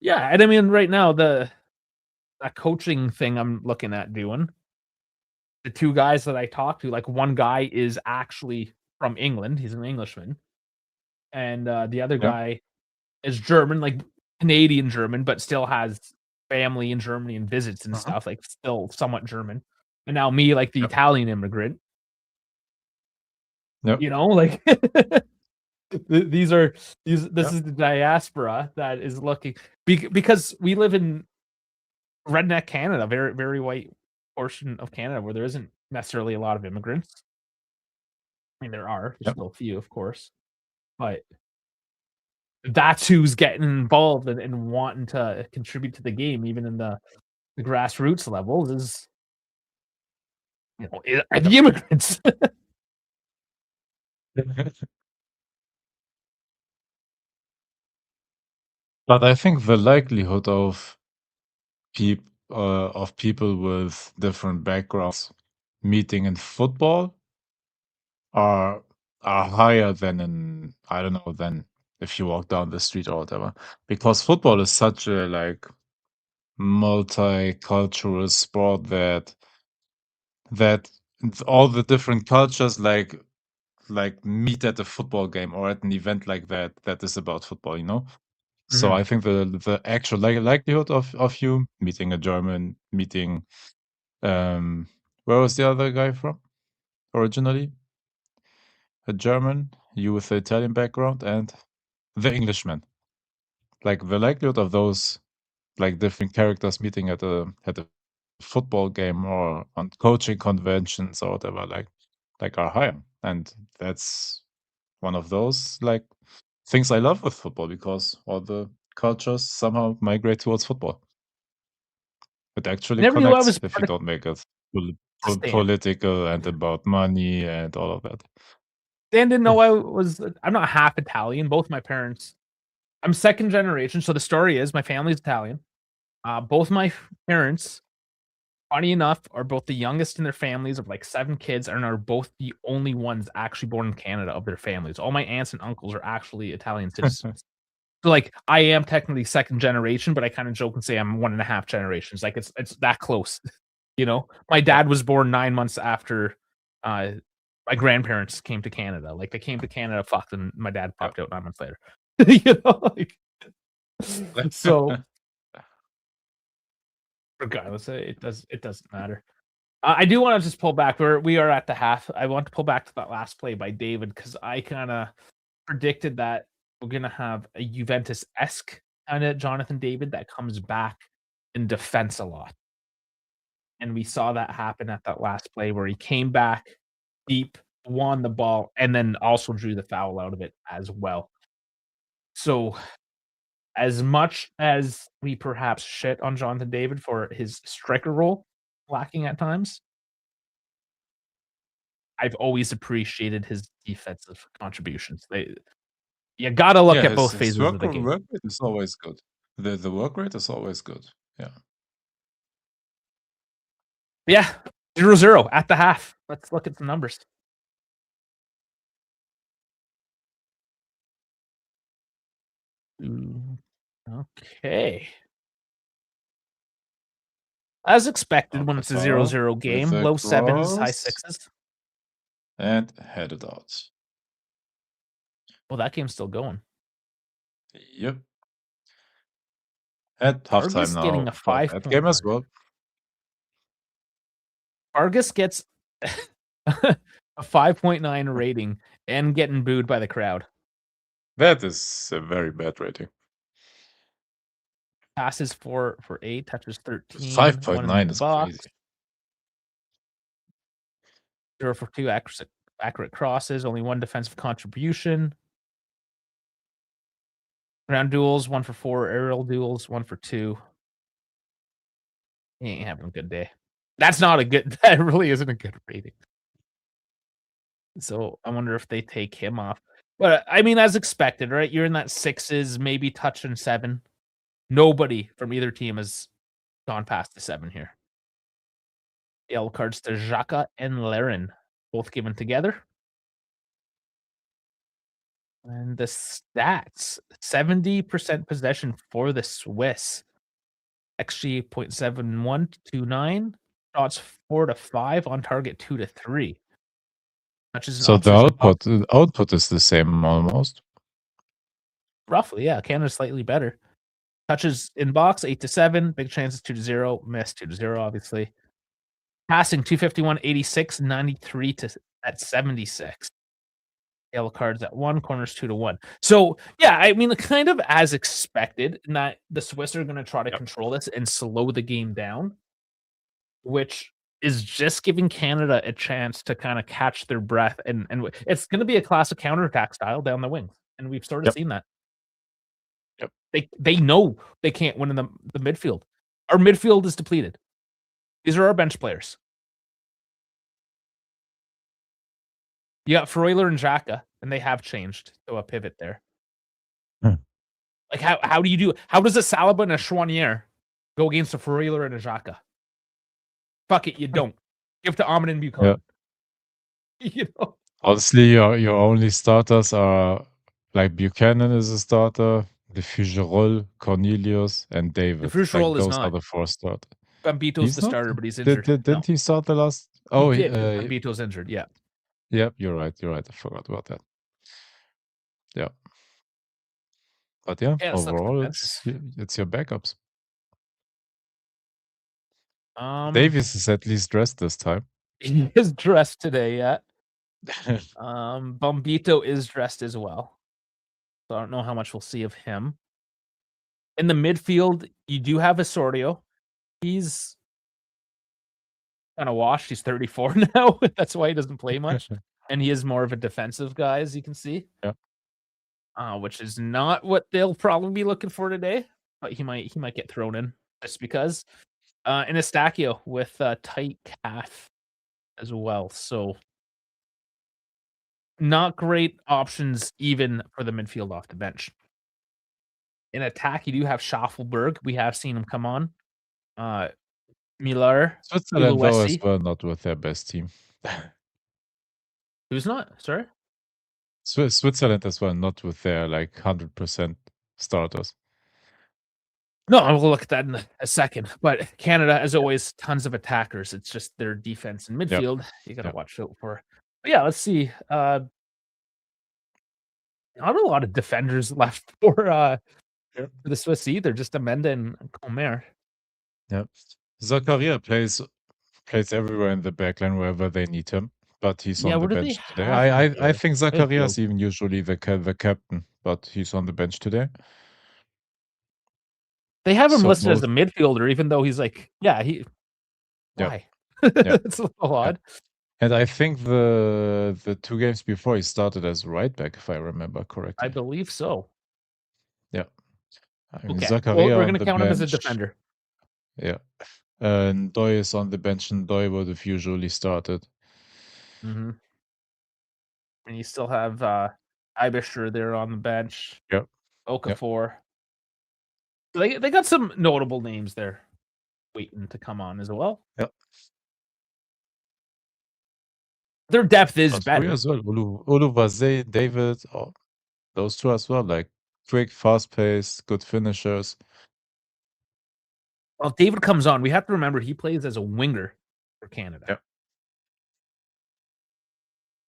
yeah, and I mean, right now, that coaching thing I'm looking at doing, the 2 guys that I talked to, like, one guy is actually from England, he's an Englishman, and, the other yeah. guy is German, like, Canadian German, but still has family in Germany and visits and Mhm. stuff, like, still somewhat German. And now me, like, the Yep. Italian immigrant, Yep. like, these are this Yep. is the diaspora that is looking because we live in redneck Canada, very, very white portion of Canada where there isn't necessarily a lot of immigrants. I mean, there's Yep. still a few, of course, but that's who's getting involved and wanting to contribute to the game, even in the grassroots levels is, are Yep. the immigrants. But I think the likelihood of people with different backgrounds meeting in football are are higher than in I don't know than if you walk down the street or whatever. Because football is such a like multicultural sport that all the different cultures like meet at a football game or at an event like that that is about football, you know? So Mhm. I think the actual likelihood of you meeting a German, meeting um where was the other guy from originally? A German, you with the Italian background, and the Englishman. Like the likelihood of those like different characters meeting at a football game or on coaching conventions or whatever like are higher. And that's one of those like things I love with football because all the cultures somehow migrate towards football. It I actually never knew I was connects if you part of don't make it Stan. political and about money and all of that. Stan didn't know I was I'm not half Italian, both my parents I'm 2nd generation, so the story is my family's Italian. Both my parents, funny enough, are both the youngest in their families of, like, 7 kids and are both the only ones actually born in Canada of their families. All my aunts and uncles are actually Italian citizens. So, like, I am technically 2nd generation, but I kinda joke and say I'm 1.5 generations, like, it's that close, you know? My Yep, dad was born 9 months after, uh, my grandparents came to Canada, like, they came to Canada, fucked, and my dad yep. popped out 9 months later. You know, like so, regardless, it doesn't matter. I do wanna just pull back, we are at the half. I want to pull back to that last play by David because I kinda predicted that we're gonna have a Juventus-esque kinda Jonathan David that comes back in defense a lot, and we saw that happen at that last play where he came back deep, won the ball, and then also drew the foul out of it as well. So, as much as we perhaps shit on Jonathan David for his striker role lacking at times, I've always appreciated his defensive contributions. You gotta look Yeah, at both his phases of the game. work rate is always good. The work rate is always good. Yeah. Yeah, 0-0 at the half. Let's look at the numbers. Mm, okay. As expected when it's a Paquetá 0-0 with game, a low 7s, high cross 6s. and headed out. Well, that game's still going. Yep. At halftime Vargas getting now a for that game as 5.9. well. Vargas gets a 5.9 rating and getting booed by the crowd. That is a very bad rating. Passes for 8, touches 13, 1 in the 5.9 is box, crazy. 0 for 2 accurate crosses, only 1 defensive contribution. Ground duels, 1 for 4. Aerial duels, 1 for 2. He ain't having a good day. That's not a good that really isn't a good rating. So, I wonder if they take him off. But, I mean, as expected, right? You're in that 6s, maybe touching 7. Nobody from either team has gone past the 7 here. Yellow cards to Xhaka and Larin, both given together. And the stats, 70% possession for the Swiss. XG 0.7129, shots 4 to 5, on target 2 to 3. Touches and So the opposition box output is the same almost. roughly, yeah, Canada's slightly better. Touches in box 8 to 7, big chances 2 to 0, miss 2 to 0, obviously. Passing 251, 86, 93 to at 76. Yellow cards at 1, corners 2 to 1. So, yeah, I mean, kind of as expected, in that the Swiss are gonna try to Yep. control this and slow the game down, which is just giving Canada a chance to kinda catch their breath, and it's gonna be a classic counterattack style down the wings, and we've sort of Yep. seen that. Yep. They know they can't win in the midfield. Our midfield is depleted. These are our bench players. You got Freuler and Xhaka, and they have changed to a pivot there. Hmm. Like, how do you do how does a Saliba and a Chouanier go against a Freuler and a Xhaka? Fuck it, you don't. Give to Ahmed and Yeah. Buchanan. You know? Honestly, your only starters are like Buchanan is a starter, the Figueroa, Cornelius, and The David. Like Fuscherol is those are not. the 4 starters. Gambito's He's the not? starter, but he's injured. No. Didn't he start the last? He Oh, did, but Gambito's injured, yeah. yep, you're right. You're right. I forgot about that. Yeah. But yeah, Yeah, it sucks for overall, benches. it's your backups. Um, Davies is at least dressed this time. he is dressed today, yeah. Bombito is dressed as well. So I don't know how much we'll see of him. In the midfield, you do have Osorio. He's kinda washed. He's 34 now. That's why he doesn't play much, and he is more of a defensive guy, as you can see. Yeah. Which is not what they'll probably be looking for today, but he might get thrown in just because. And Eustachio with a tight calf as well, so not great options even for the midfield off the bench. In attack, you do have Schaffelberg. We have seen him come on. Miller, Switzerland, though, as Uluwesi. well, not with their best team. Who's not? Sorry? Switzerland as well, not with their like 100% starters. No, we'll look at that in a second. But Canada, as always, tons of attackers. It's just their defense and Yep. midfield you gotta Yep. watch out for. But yeah, let's see. Not a lot of defenders left Yep. for the Swiss either, just Amenda and Comer. Yep. Zakaria plays everywhere in the backline wherever they need him, but he's Yeah, on the where do they bench today. have him I for? think Zakaria Midfield. is even usually the captain, but he's on the bench today. They have him So listed as most a midfielder, even though he's like, yeah, he Yep. why? Yep. It's a little odd. And I think the 2 games before he started as right back, if I remember I correctly. believe so. Yeah. I mean, Okay. Well, Zakaria we're on gonna the count him as a bench. defender. Yeah. And Ndoye is on the bench, and Ndoye would have usually started. Mhm. And you still have Ibisher there on the bench. Yep. Yep. Okafor. They got some notable names there waiting to come on as well. Yep. Their depth is Us 3 better. as well. Uluwase, David, those 2 as well, like quick, fast pace, good finishers. Well, if David comes on, we have to remember he plays as a winger for Canada. Yep.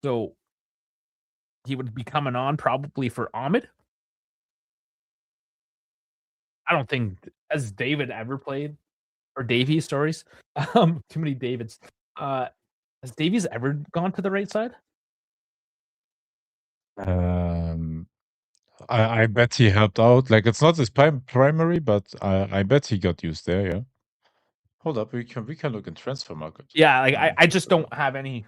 So he would be coming on probably for Ahmed. I don't think has David ever played or Davies, stories. Too many Davids. Has Davies ever gone to the right side? Um, I bet he helped out. Like, it's not his primary, but I bet he got used there, yeah. Hold up, we can look in transfer market. Yeah, like I just don't have any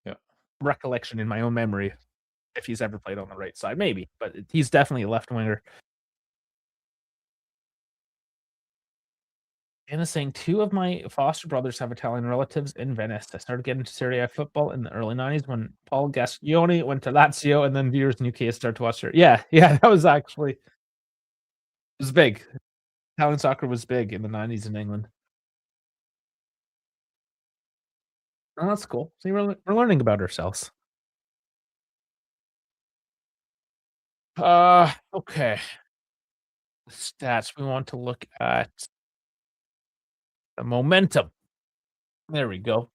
Yeah. recollection in my own memory if he's ever played on the right side. Maybe, but he's definitely a left winger. Anna's saying 2 of my foster brothers have Italian relatives in Venice. I started getting into Serie A football in the early '90s when Paul Gascioni went to Lazio, and then viewers in UK started to watch her. Yeah, yeah, that was actually it was big. Italian soccer was big in the '90s in England. Oh, that's cool. See, we're learning about ourselves. Okay. Stats. We want to look at the momentum. There we go.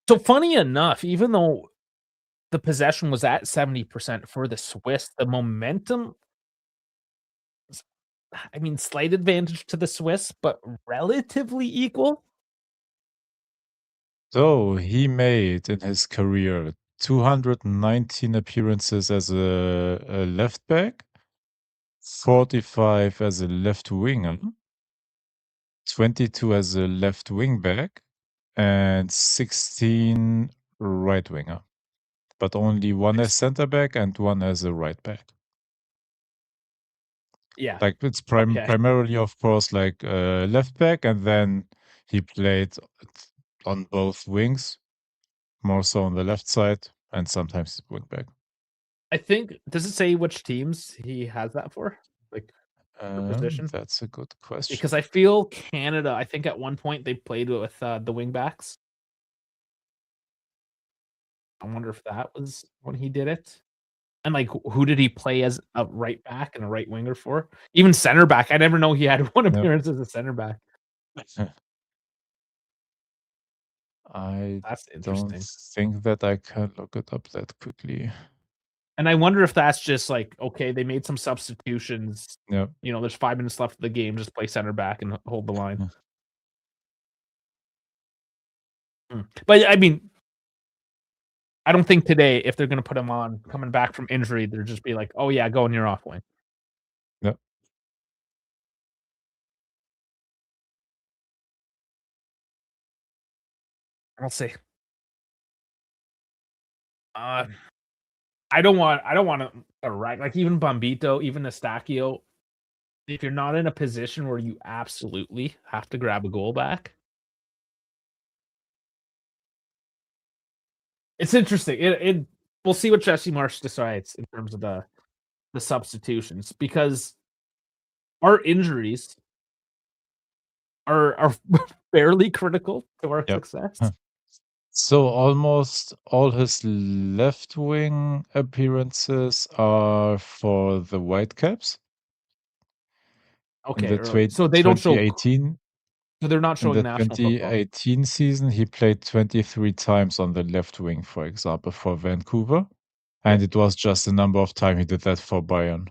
So funny enough, even though the possession was at 70% for the Swiss, the momentum I mean, slight advantage to the Swiss, but relatively equal? So he made in his career 219 appearances as a left back, 45 as a left winger, 22 as a left wing back, and 16 right winger, but only one as Nice. center back and one as a right back. Yeah, Like it's okay. primarily, of course, like left back, and then he played on both wings, more so on the left side, and sometimes wing back. I think does it say which teams he has that for? Like, per position? That's a good Because question. I feel Canada, I think at one point they played with, the wing backs. I wonder if that was when he did it? And, like, who did he play as a right back and a right winger for? Even center back, I never know he had one Yep. appearance as a center back. I That's don't interesting. think that I can look it up that quickly. And I wonder if that's just like, okay, they made some substitutions, Yep. there's 5 minutes left of the game, just play center back and hold the line. But, I mean, I don't think today, if they're gonna put him on coming back from injury, they'll just be like, "Oh, yeah, go on your off wing." Yep. I'll see. Uh, I don't want a right like, even Bombito, even Eustachio, if you're not in a position where you absolutely have to grab a goal back, it's interesting. It we'll see what Jesse Marsh decides in terms of the substitutions because our injuries are fairly critical to our Yep. success. Huh. So almost all his left wing appearances are for the Whitecaps. In Okay, the early. So they don't show 2018 so they're not in showing the national football. 2018 season, he played 23 times on the left wing, for example, for Vancouver, Okay. and it was just the number of time he did that for Bayern.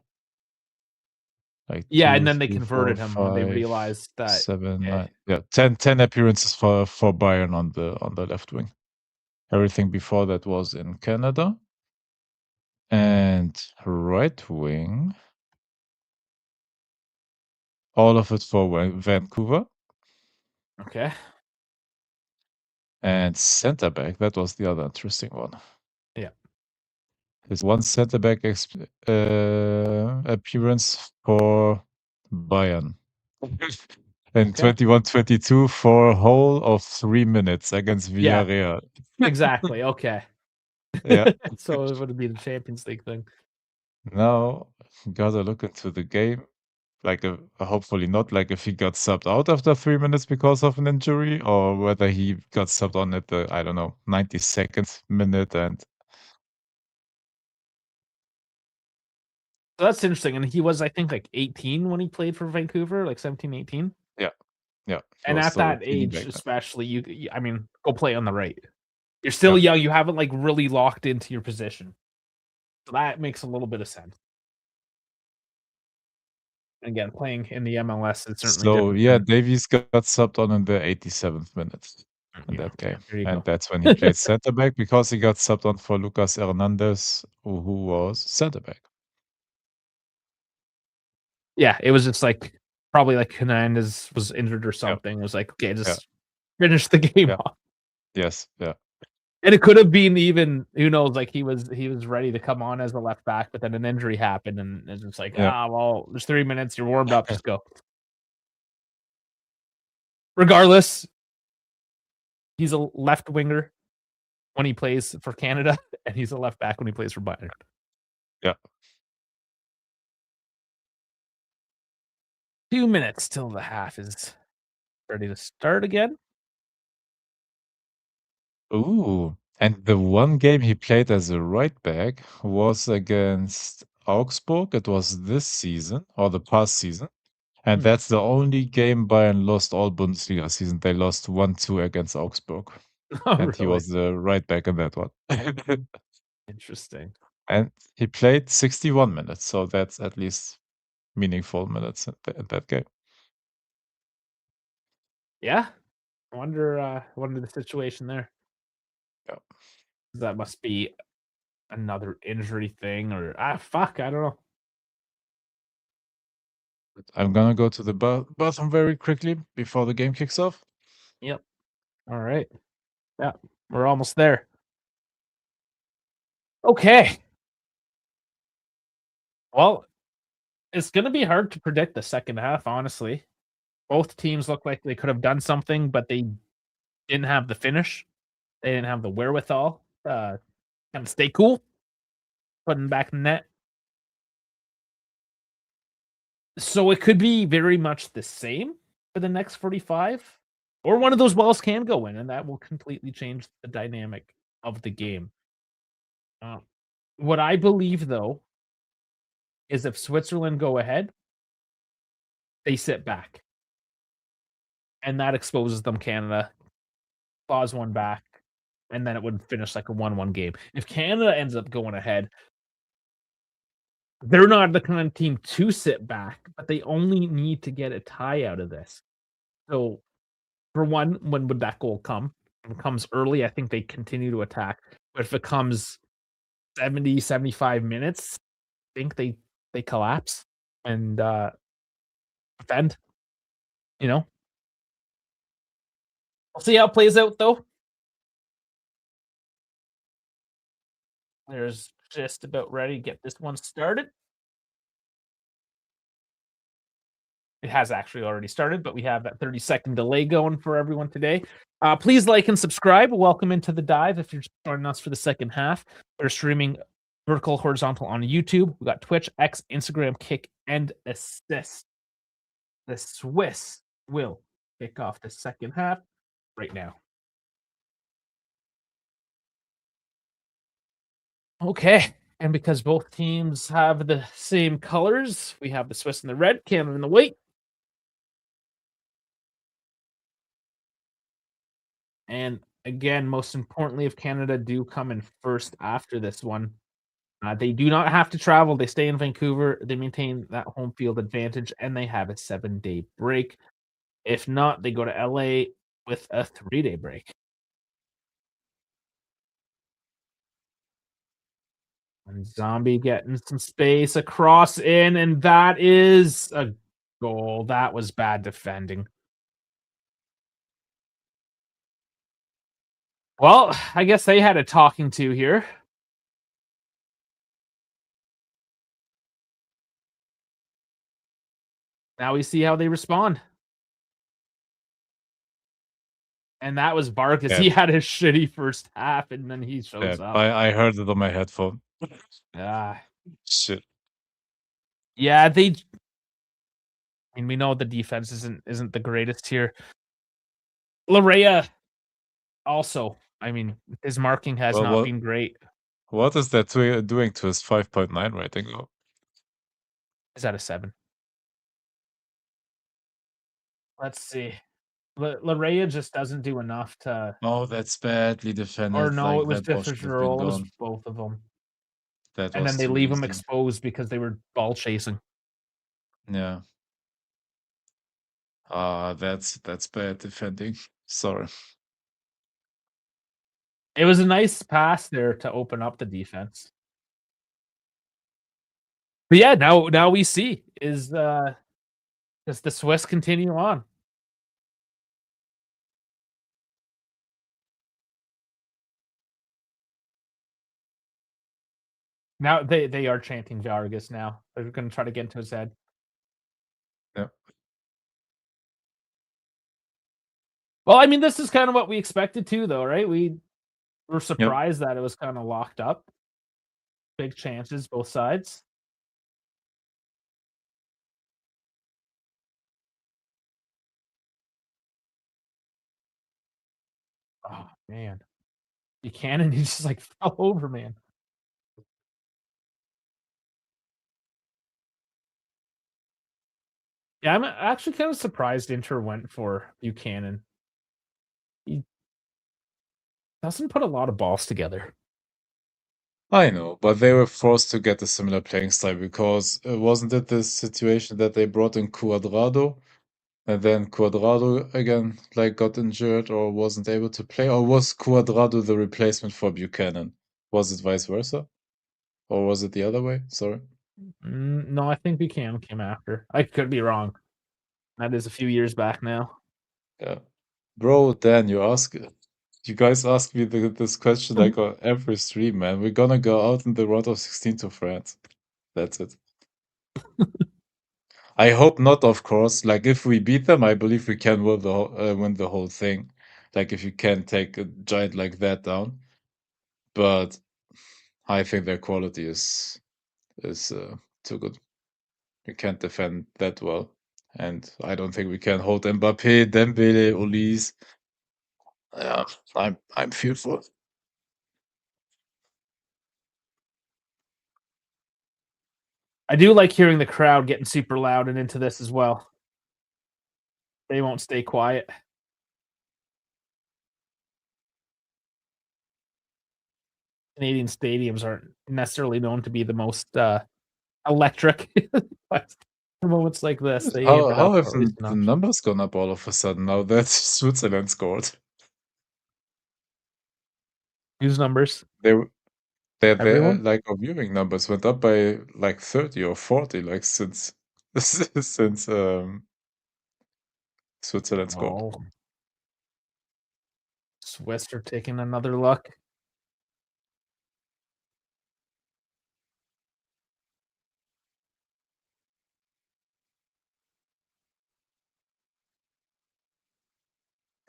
Like Yeah, and 2, then they 3, 4, converted him when they 5, realized that, 7, eh 9. Yeah, 10 appearances for Bayern on the left wing. Everything before that was in Canada. And right wing, all of it for Vancouver. okay. And center back, that was the other interesting one. Yeah. His one center back appearance for Bayern. In Okay. 21-22 for a whole of 3 minutes against Yeah, Villarreal. exactly, okay. Yeah. So it would be the Champions League thing. Now, gotta look into the game. Like, hopefully not, like, if he got subbed out after 3 minutes because of an injury, or whether he got subbed on at the, I don't know, 92nd minute and So that's interesting, and he was, I think, like, 18 when he played for Vancouver, like 17, 18. yeah, yeah, he And was at still a that teeny age, back then. especially, I mean, go play on the right. You're still Yep. young, you haven't, like, really locked into your position. So that makes a little bit of sense. Again, playing in the MLS is certainly So, different yeah, than Davies got subbed on in the 87th minute in yeah, that yeah, game, there you and go. that's when he played center back because he got subbed on for Lucas Hernandez, who was center back. Yeah, it was just, like, probably, like, Hernandez was injured or Yeah, something, it was like, "Okay, yeah, just finish the game yeah, off." yes, yeah, And it could have been even who knows, like, he was ready to come on as a left back, but then an injury happened, and it's just like, yeah. "Ah, well, there's 3 minutes, you're warmed up, just go." Regardless, he's a left winger when he plays for Canada, and he's a left back when he plays for Bayern. Yeah. 2 minutes till the half is ready to start again. Ooh, and the one game he played as a right back was against Augsburg. It was this season or the past season. And Hmm. that's the only game Bayern lost all Bundesliga season. They lost 1-2 against Augsburg, Oh, and he really? was the right back in that one. Interesting. And he played 61 minutes, so that's at least meaningful minutes in that game. Yeah. I wonder the situation there. Yeah. That must be another injury thing or fuck, I don't know. I'm gonna go to the bathroom very quickly before the game kicks off. Yep. All right. Yeah. We're almost there. Okay. Well, it's gonna be hard to predict the second half, honestly. Both teams look like they could have done something, but they didn't have the finish. They didn't have the wherewithal, kind of stay cool, putting back in net. So it could be very much the same for the next 45, or one of those balls can go in, and that will completely change the dynamic of the game. Uh, what I believe, though, is if Switzerland go ahead, they sit back, and that exposes them Canada, claws one back, and then it would finish like a 1-1 game. If Canada ends up going ahead, they're not the kind of team to sit back, but they only need to get a tie out of this. So, for one, when would that goal come? If it comes early, I think they continue to attack. But if it comes 70, 75 minutes, I think they collapse and defend, you know? We'll see how it plays out though. There's just about ready to get this one started. It has actually already started, but we have that 30-second delay going for everyone today. Please like and subscribe. Welcome into the dive. If you're joining us for the second half, we're streaming vertical, horizontal on YouTube. We got Twitch, X, Instagram, Kick, and Assist. The Swiss will kick off the second half right now. Okay. And because both teams have the same colors, we have the Swiss in the red, Canada in the white. And again, most importantly, if Canada do come in first after this one, they do not have to travel. They stay in Vancouver. They maintain that home field advantage, and they have a 7-day break. If not, they go to LA with a 3-day break. And Zombie getting some space across in, and that is a goal. That was bad defending. Well, I guess they had a talking to here. Now we see how they respond. And that was Vargas. Yeah, He had a shitty first half, and then he yeah. shows up. I heard it on my headphone. Ah, Shit. yeah, they. I mean, we know the defense isn't the greatest here. Larea also. I mean, his marking has Well, not been great. what is that doing to his 5.9 rating though? Is that a 7? Let's see. Larea just doesn't do enough to. Oh, that's badly Or defended. no, Like it was that ball should have been different. It was gone. both of them. That And then was they too leave him easy. exposed because they were ball chasing. Yeah. That's bad defending. Sorry. It was a nice pass there to open up the defense. But yeah, now we see is does the Swiss continue on? Now they are chanting Vargas now. They're gonna try to get into his head. Yeah. Well, I mean, this is kinda what we expected too, though, right? We were Yep. surprised that it was kinda locked up. Big chances, both sides. Oh, man. Buchanan, he just, like, fell over, man. Yeah, I'm actually kinda surprised Inter went for Buchanan. He doesn't put a lot of balls together. I know, but they were forced to get a similar playing style because wasn't it this situation that they brought in Cuadrado and then Cuadrado again like got injured or wasn't able to play, or was Cuadrado the replacement for Buchanan? Was it vice versa, or was it the other way? Sorry. No, I think Buchanan came after. I could be wrong. That is a few years back now. Yeah, bro. Dan, you guys ask me this question like on every stream, man. We're gonna go out in the round of 16 to France. That's it. I hope not, of course. Like if we beat them, I believe we can win the whole thing. Like if you can take a giant like that down, but I think their quality is too good. We can't defend that well, and I don't think we can hold Mbappe, Dembele, Olise. Yeah, I'm fearful. I do like hearing the crowd getting super loud and into this as well. They won't stay quiet. Canadian stadiums aren't necessarily known to be the most, electric, but for moments like this, they amp it How up have at least a the notch. numbers gone up all of a sudden now that Switzerland scored? Whose numbers? They their Everyone? like our viewing numbers went up by like 30 or 40 like since since Switzerland scored. Oh, Swiss are taking another look.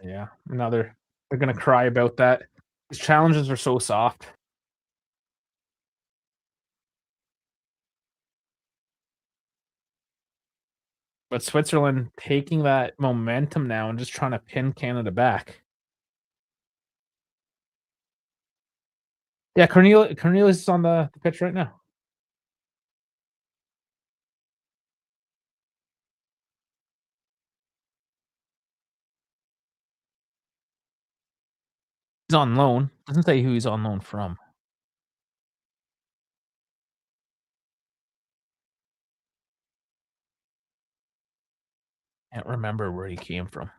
Yeah, another they're gonna cry about that. These challenges are so soft. But Switzerland taking that momentum now and just trying to pin Canada back. Yeah, Cornelius is on the pitch right now. He's on loan. Doesn't say who he's on loan from. Can't remember where he came from.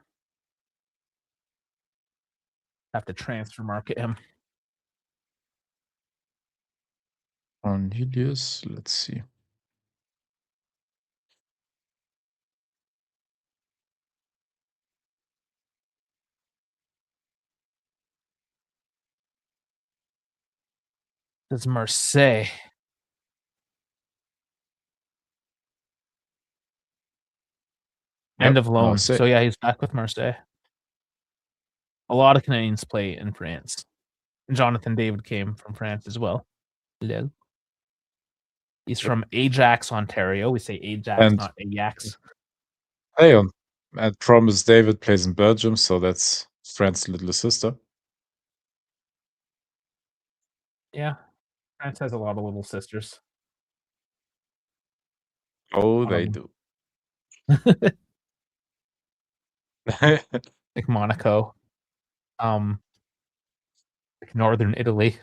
Have to transfer market him. Cornelius, let's see. It's Marseille. End Yep, of loan. Marseille. So, yeah, he's back with Marseille. A lot of Canadians play in France. Jonathan David came from France as well. Lol. He's Yep. from Ajax, Ontario. We say Ajax, And not Ajax. hey, and Promise David plays in Belgium, so that's France's little sister. Yeah, France has a lot of little sisters. Oh, One of they them. do. Like Monaco, um, like Northern Italy,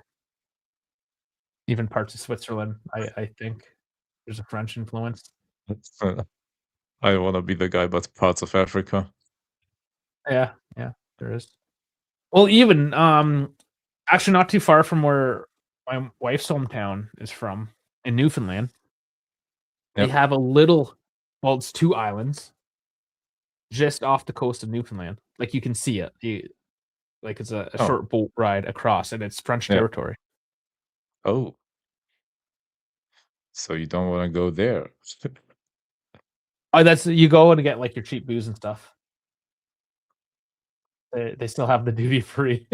even parts of Switzerland, I think there's a French influence. I wanna be the guy, but parts of Africa. Yeah, yeah, there is. Well, even, actually not too far from where my wife's hometown is from, in Newfoundland, they Yep. have a little well, it's 2 islands just off the coast of Newfoundland. Like, you can see it. Like, it's a Oh, short boat ride across, and it's French yeah. territory. Oh, so you don't wanna go there. Oh, that's you go and get, like, your cheap booze and stuff. They still have the duty free.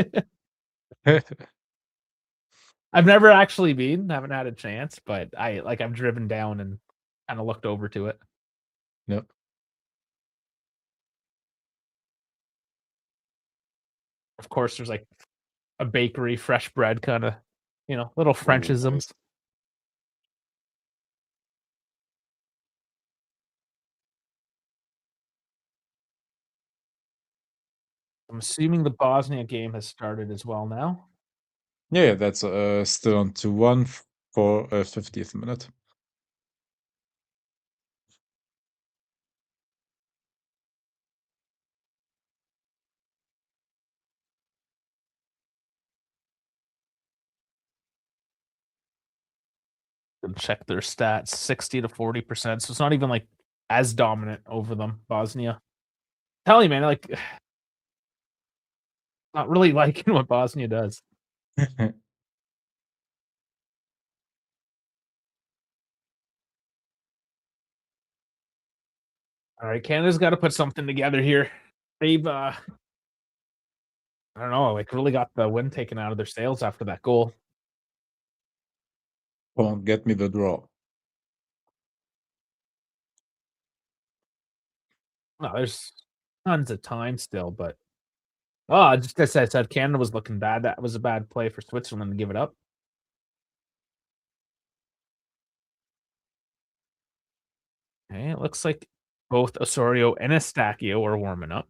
I've never actually been, haven't had a chance, but I've driven down and kinda looked over to it. Yep. Of course, there's, like, a bakery, fresh bread kinda, little Oh, Frenchisms. nice. I'm assuming the Bosnia game has started as well now. Yeah, yeah, that's, still on 2-1 for, 50th minute. And check their stats, 60 to 40%, so it's not even, like, as dominant over them, Bosnia. Tell you, man, like, not really liking what Bosnia does. Alright, Canada's gotta put something together here. They've, I don't know, like, really got the wind taken out of their sails after that goal. Come on, get me the draw. No, there's tons of time still, but just as I said, Canada was looking bad. That was a bad play for Switzerland to give it up. Okay, it looks like both Osorio and Estacio are warming up.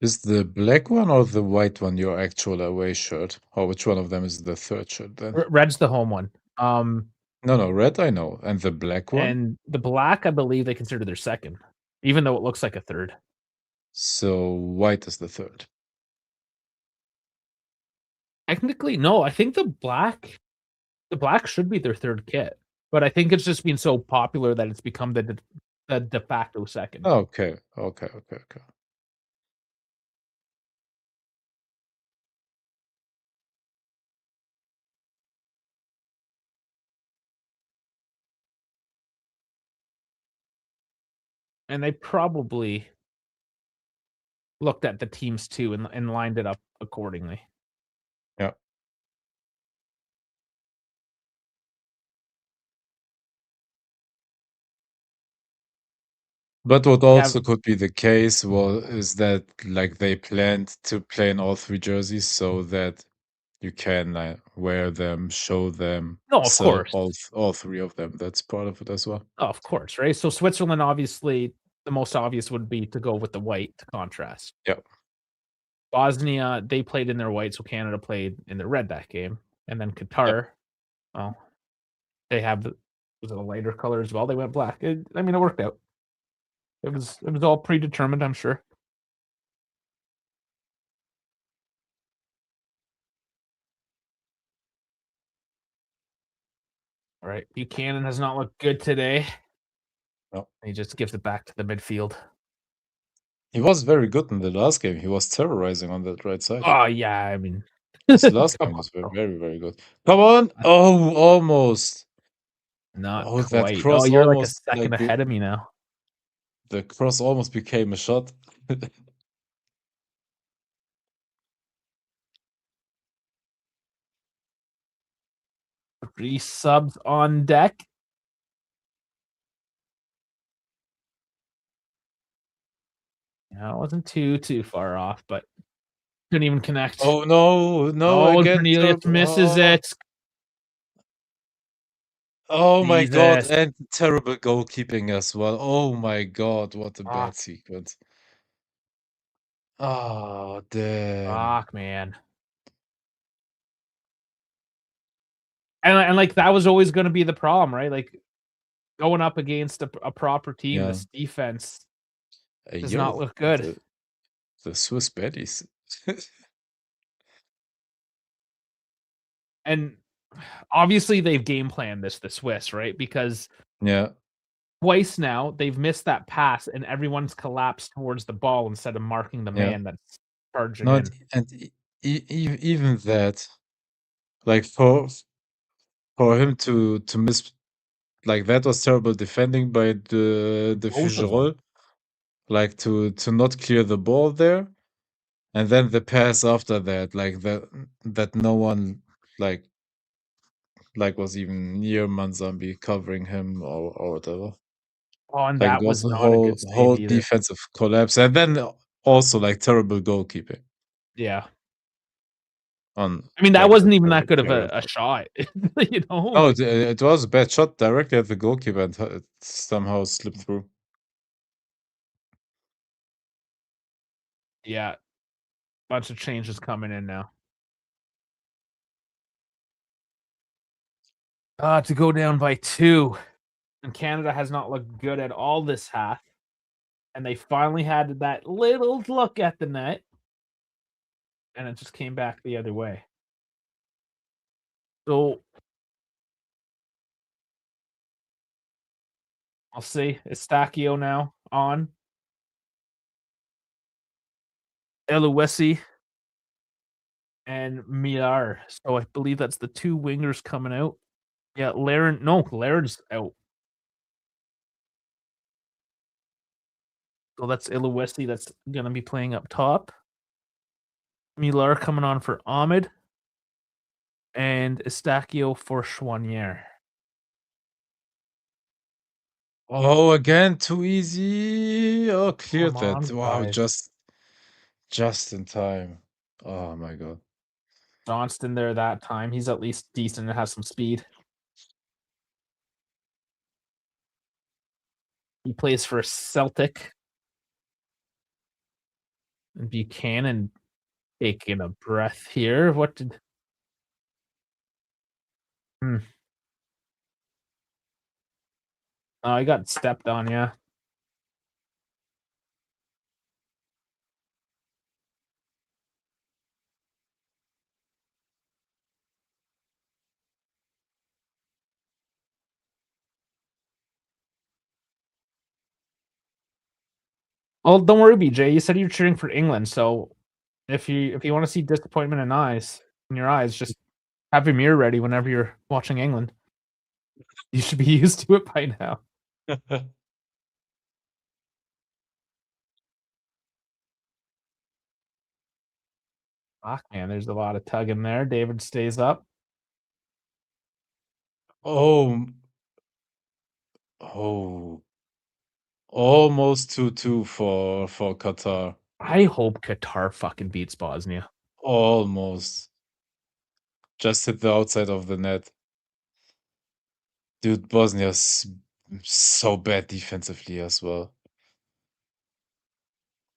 Is the black one or the white one your actual away shirt? Or which one of them is the third shirt then? Red's the home one. No, no, red I know, and the black one? And the black, I believe they consider their second, even though it looks like a third. So white is the third. Technically, no, I think the black should be their third kit, but I think it's just been so popular that it's become the de facto second. Okay, okay, okay, okay. And they probably looked at the teams too and lined it up accordingly. Yeah. But what They have also could be the case is that like they planned to play in all three jerseys so that you can wear them, show them, No, of sell course. all three of them. That's part of it as well. Oh, of course, right? So Switzerland, obviously, the most obvious would be to go with the white to contrast. Yeah, Bosnia, they played in their white, so Canada played in their red that game. And then yeah. Qatar, well, they have was it a lighter color as well? They went black. I mean, it worked out. It was all predetermined, I'm sure. All right, Buchanan has not looked good today. No. He just gives it back to the midfield. He was very good in the last game. He was terrorizing on that right side. Oh yeah, I mean, His last come game on, was very, bro. very, very good. Come on! Oh, almost. Not Oh, that quite. Oh, cross you're like a almost second like ahead of me now. the cross almost became a shot. 3 subs on deck. Yeah, it wasn't too far off, but couldn't even connect. Oh no, no, Oh, again, Cornelius terrible. misses Oh, it. oh my God, Jesus. and terrible goalkeeping as well. Oh my God, what a Fuck, bad sequence. Oh, damn. fuck, man. And, like, that was always gonna be the problem, right? Like, going up against a proper team, Yeah. this defense does not Yo, look good. the Swiss baddies. And, obviously, they've game planned this, the Swiss, right? Because Yeah, twice now, they've missed that pass, and everyone's collapsed towards the ball instead of marking the yeah. man that's charging No, and in. and even that, like, for him to miss like, that was terrible defending by the Both of them. Fuggerol. like to not clear the ball there, and then the pass after that, like that no one like was even near Manzambi covering him or whatever. Oh, and Like it that was was a not a good save whole either. defensive collapse, and then also like terrible goalkeeping Yeah. on I mean, that like the wasn't even that Caribbean good of player. a shot, you know, Oh, like it was a bad shot directly at the goalkeeper and it somehow slipped through. yeah, bunch of changes coming in now. To go down by 2, and Canada has not looked good at all this half, and they finally had that little look at the net, and it just came back the other way. So, I'll see. Estacchio now on. Eluesi and Millar. So I believe that's the 2 wingers coming out. Yeah, Laren's out. So that's Eluesi that's gonna be playing up top. Millar coming on for Ahmed, and Estacchio for Chouanière. Oh, again, too easy. Oh, cleared Come that. on, Wow, guys. just in time. Oh my god. Johnston there that time. He's at least decent and has some speed. He plays for Celtic. And Buchanan taking a breath here. What did hmm. Oh, he got stepped on, yeah. Well, don't worry, BJ. You said you're cheering for England, so if you want to see disappointment in your eyes, just have your mirror ready whenever you're watching England. You should be used to it by now. Fuck, man, there's a lot of tugging there. David stays up. Oh, oh, almost 2-2 for Qatar. I hope Qatar fucking beats Bosnia. Almost. Just hit the outside of the net. Dude, Bosnia's so bad defensively as well.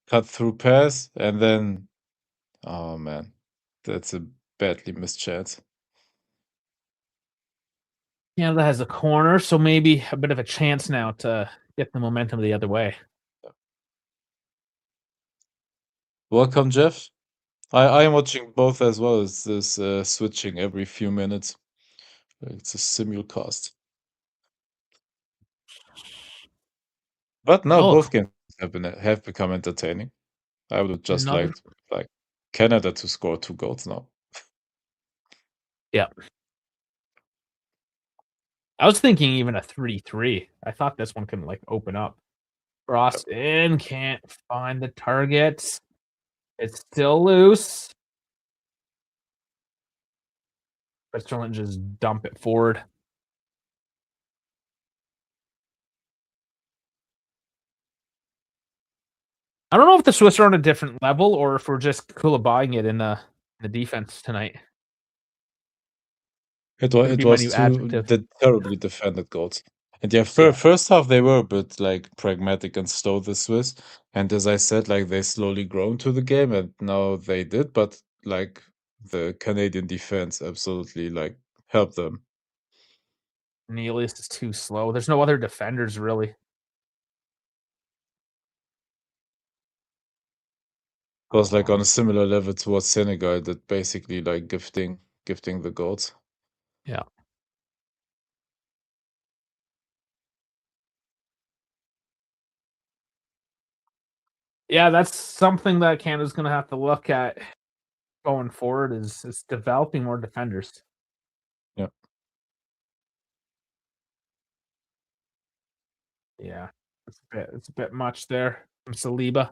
Cut through pass and then oh man, that's a badly missed chance. Canada has a corner, so maybe a bit of a chance now to get the momentum the other way. Welcome, Jeff. I am watching both as well. It's this switching every few minutes. It's a simulcast. But now Oh, both games have become entertaining. I would have just another. liked like Canada to score 2 goals now. Yeah. I was thinking even a 3-3. I thought this one could like open up. Frostin can't find the target. It's still loose. Westerland just dump it forward. I don't know if the Swiss are on a different level or if we're just buying it in the defense tonight. Could It be my was new 2 adjective. terribly defended goals. And yeah, Yeah. first half they were a bit like pragmatic and slow, the Swiss. And as I said, like they slowly grown to the game and now they did, but like the Canadian defense absolutely like helped them. Neelius is too slow. There's no other defenders really. Was like Oh, on a similar level towards Senegal that basically like gifting the goals. yeah. Yeah, that's something that Canada's gonna have to look at going forward is developing more defenders. Yeah. Yeah. It's a bit much there. from Saliba.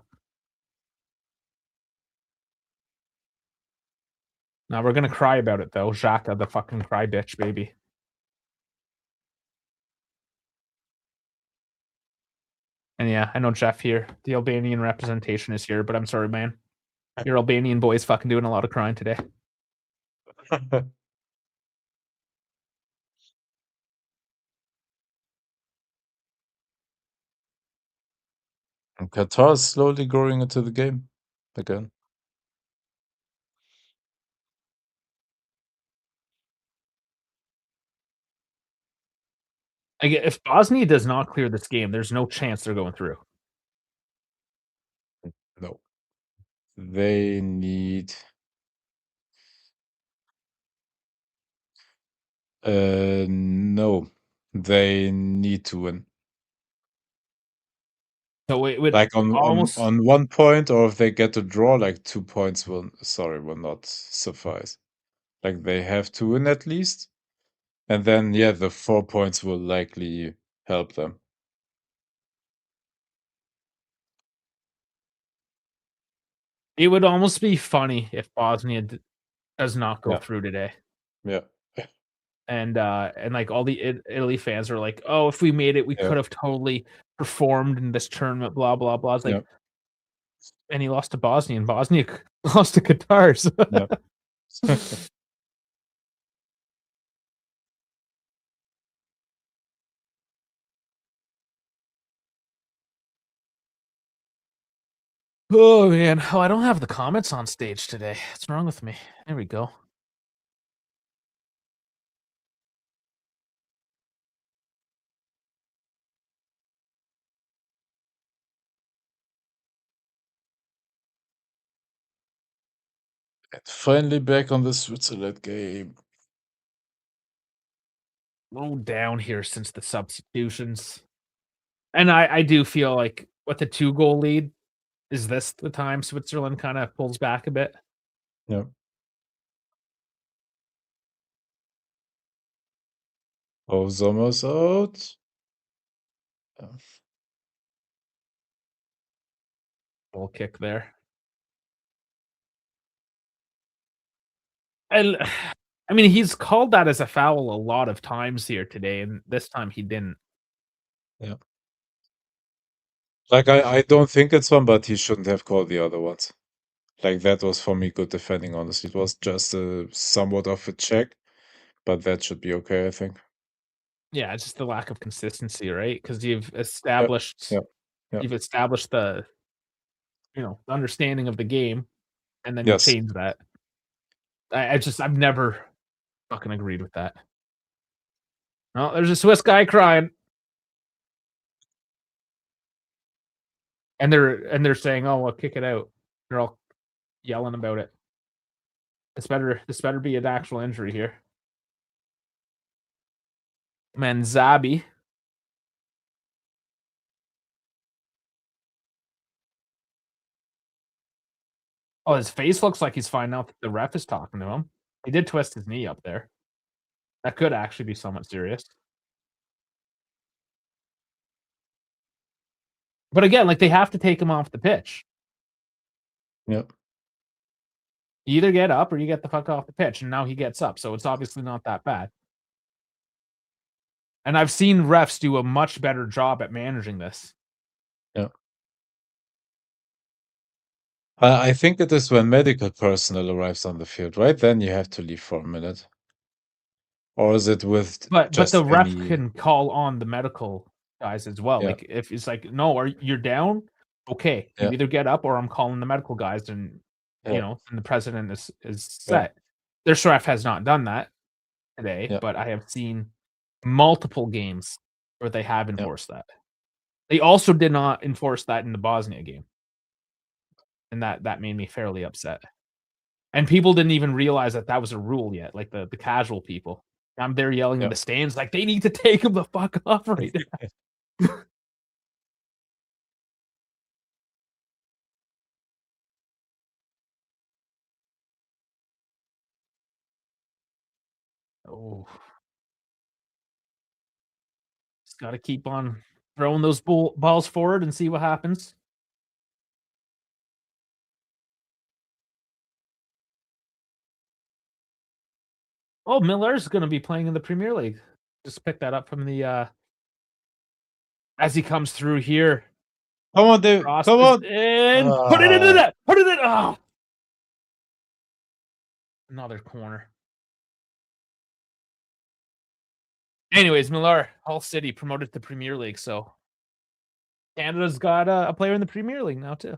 Now we're gonna cry about it though. Xhaka, the fucking cry bitch, baby. And yeah, I know Jeff here. The Albanian representation is here, but I'm sorry, man. Your Albanian boy's fucking doing a lot of crying today. And Qatar is slowly growing into the game again. Like, if Bosnia does not clear this game, there's no chance they're going through. No. They need no. They need to win. So it would Like almost on 1 point, or if they get a draw, like 2 points will not suffice. Like, they have to win at least, and then, yeah, the 4 points will likely help them. it would almost be funny if Bosnia does not go Yeah, through today. yeah, And like all the Italy fans are like, "Oh, if we made it, we yeah, could have totally performed in this tournament." Blah blah blah. It's yeah, like, and he lost to Bosnia, and Bosnia lost to Qatar. So. yeah. Oh man, oh I don't have the comments on stage today. What's wrong with me? There we go. Finally back on the Switzerland game. Low down here since the substitutions, and I do feel like with the 2-goal lead, is this the time Switzerland kind of pulls back a bit? Yeah. Oh, Sommer's out. Yeah. Goal kick there. And I mean, he's called that as a foul a lot of times here today, and this time he didn't. Yeah. Like, I don't think it's one, but he shouldn't have called the other ones. Like, that was, for me, good defending, honestly. It was just a somewhat of a check, but that should be okay, I think. Yeah, it's just the lack of consistency, right? Because Yep, yep, yep. you've established the the understanding of the game, and then you Yes. change that. I've never fucking agreed with that. Oh, there's a Swiss guy crying, and they're saying, "Oh, well, kick it out." They're all yelling about it. This better be an actual injury here. Manzabi. Oh, his face looks like he's fine now that the ref is talking to him. He did twist his knee up there. That could actually be somewhat serious. But again, like, they have to take him off the pitch. Yep, You either get up or you get the fuck off the pitch, and now he gets up, so it's obviously not that bad. And I've seen refs do a much better job at managing this. yep. I think it is when medical personnel arrives on the field, right? Then you have to leave for a minute. Or is it with But just the ref any. can call on the medical guys as well. Yeah, Like, if it's like, "No, are you're down? Okay, you yeah, either get up or I'm calling the medical guys," and, yeah, and the president is yeah, set. Their ref has not done that today, yeah, but I have seen multiple games where they have yeah, enforced that. They also did not enforce that in the Bosnia game, and that made me fairly upset. And people didn't even realize that that was a rule yet, like the casual people. I'm there yelling in yeah. the stands like, "They need to take him the fuck off right now." Oh, just gotta keep on throwing those balls forward and see what happens. Oh, Miller's gonna be playing in the Premier League. Just pick that up from the, as he comes through here. Come on, David. Come Crosses on. in, put it into the Ah, net, put it in, oh! Another corner. Anyways, Miller, Hull City promoted to Premier League, so Canada's got a player in the Premier League now too.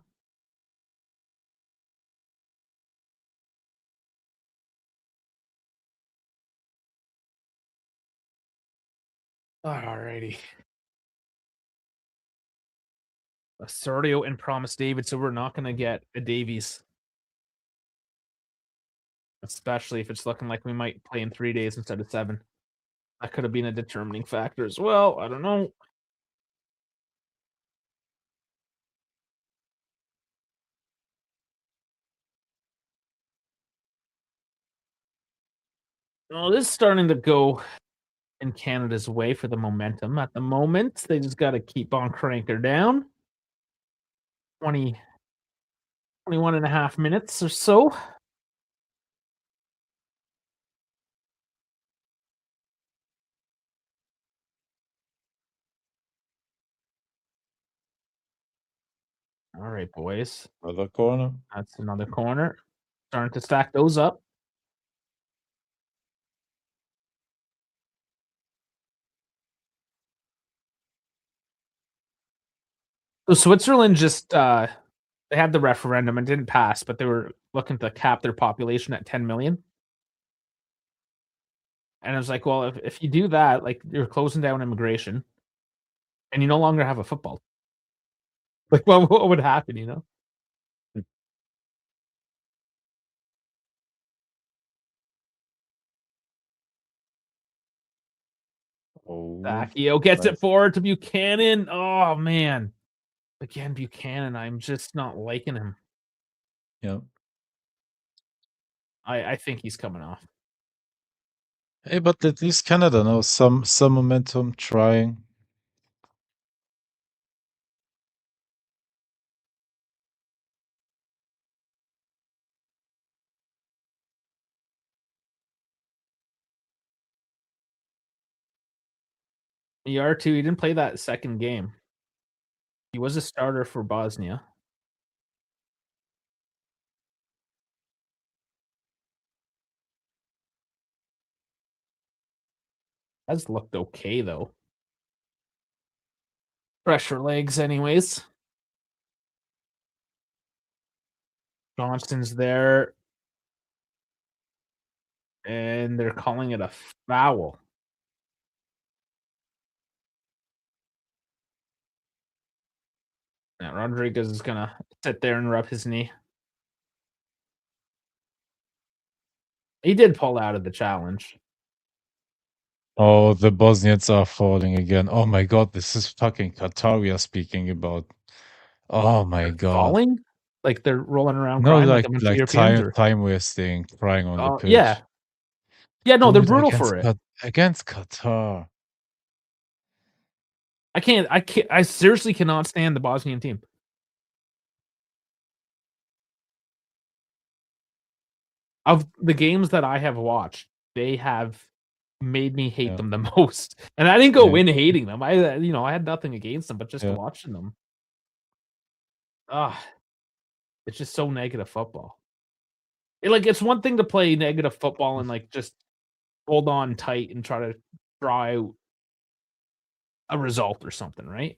Alrighty. Osorio and Promise David, so we're not gonna get a Davies. Especially if it's looking like we might play in 3 days instead of 7. That could have been a determining factor as well, I don't know. Well, this is starting to go in Canada's way for the momentum. At the moment, they just gotta keep on cranking her down. 20, 21 and a half minutes or so. Alright, boys. another corner. That's another corner. Starting to stack those up. So Switzerland just they had the referendum and didn't pass, but they were looking to cap their population at 10 million. And I was like, well, if you do that, like you're closing down immigration and you no longer have a football. Like what would happen, you know? Oh, Sakio gets it nice. forward to Buchanan. Oh man. Again, Buchanan, I'm just not liking him. Yeah. I think he's coming off. Hey, but at least Canada knows some momentum trying. ER2, he didn't play that second game. He was a starter for Bosnia. Has looked okay though. Pressure legs, anyways. Johnston's there, and they're calling it a foul. Yeah, Rodriguez is gonna sit there and rub his knee. He did pull out of the challenge. Oh, the Bosnians are falling again. Oh my god, this is fucking Qatar we are speaking about. Oh my They're god. falling? Like they're rolling around No, crying like a bunch of Europeans or time wasting, crying on the oh, yeah. pitch. Yeah, no, they're Dude, brutal for it. against Qatar. I seriously cannot stand the Bosnian team. Of the games that I have watched, they have made me hate Yeah, them the most, and I didn't go yeah, in hating them. I had nothing against them, but just yeah. watching them, ah, it's just so negative football. It's one thing to play negative football and, like, just hold on tight and try to draw out a result or something, right?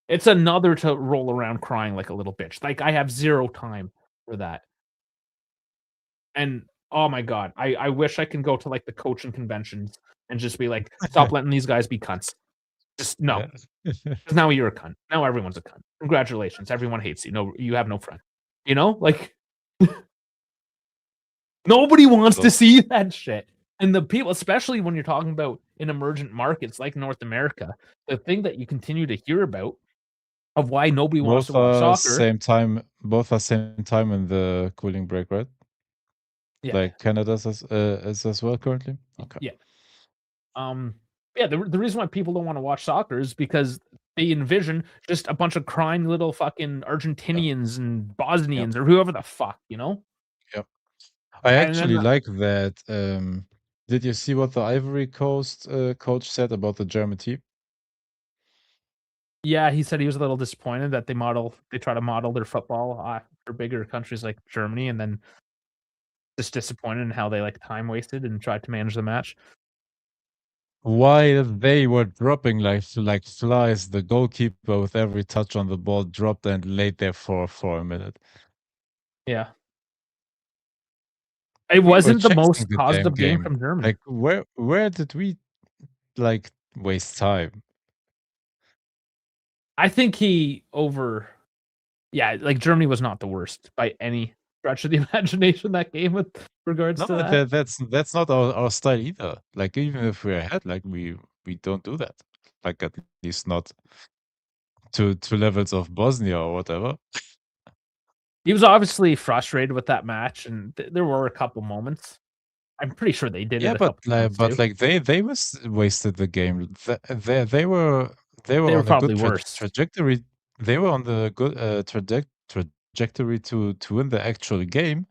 It's another to roll around crying like a little bitch. Like, I have 0 time for that. And, oh my god, I wish I can go to, like, the coaching conventions and just be like, "Stop letting these guys be cunts." Just no, Yeah. 'cause now you're a cunt. Now everyone's a cunt. Congratulations, everyone hates you. No, you have no friend. You know? Like, nobody wants to So, see that shit. And the people especially when you're talking about in emergent markets like North America, the thing that you continue to hear about of why nobody wants to watch soccer. both are same time in the cooling break, right? Yeah, Like Canada's is as well currently? Okay. yeah. Um, yeah, the reason why people don't wanna watch soccer is because they envision just a bunch of crying little fucking Yeah, Argentinians and yeah, Bosnians or whoever the fuck, you know? yeah. I And then actually like that, Did you see what the Ivory Coast coach said about the German team? Yeah, he said he was a little disappointed that they try to model their football, for bigger countries like Germany, and then just disappointed in how they, like, time wasted and tried to manage the match. While they were dropping like flies, the goalkeeper with every touch on the ball dropped and laid there for a minute. Yeah. It We were wasn't the chasing most the damn positive game game. from Germany. Like, where did we, like, waste time? I think he over yeah, like, Germany was not the worst by any stretch of the imagination that game with regards No, to that. that's not our style either. Like, even if we're ahead, like, we don't do that. Like, at least not to levels of Bosnia or whatever. He was obviously frustrated with that match, and there were a couple moments. I'm pretty sure they did Yeah, it a couple times but, too. like, they wasted the game. They were They were on a probably good worse. trajectory. They were on the good, trajectory to win the actual game,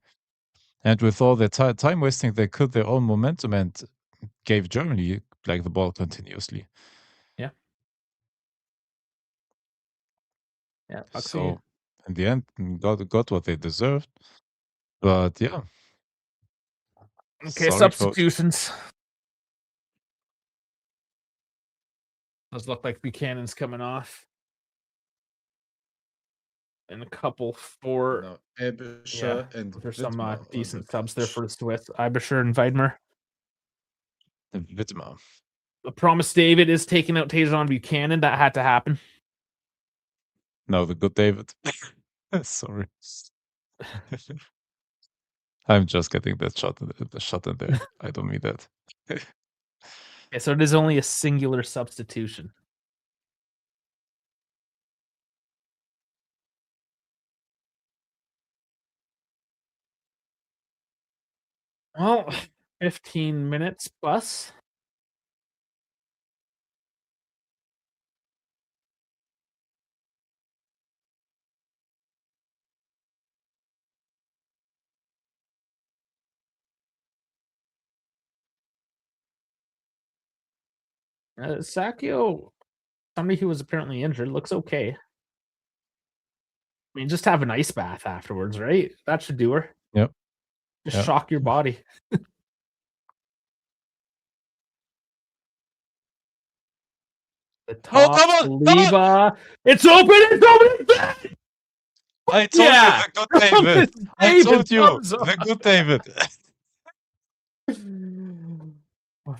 and with all the time wasting, they killed their own momentum and gave Germany, like, the ball continuously. Yeah, yeah, Bucksy. So, in the end, got what they deserved. But yeah, Okay, sorry, coach. substitutions. Does look like Buchanan's coming off, and a couple for Now, yeah, Ebischer and there's some, Widmer on the decent subs there pitch. for the Swiss. Ibischer and Weidmer. Widmer. The Promise David is taking out Tajon Buchanan. That had to happen. No, the good David. Sorry. I'm just getting that shot in the shot in there. I don't mean that. Okay, so it is only a singular substitution. Well, 15 minutes plus. Sakio, somebody who was apparently injured, looks okay. I mean, just have an ice bath afterwards, right? That should do her. Yep, Just yep. shock your body. The Oh, top, come on! Come on! Saliba. It's open! It's open! It's in! I told you Yeah! the good David. Promise I David, told you thumbs the up. good David.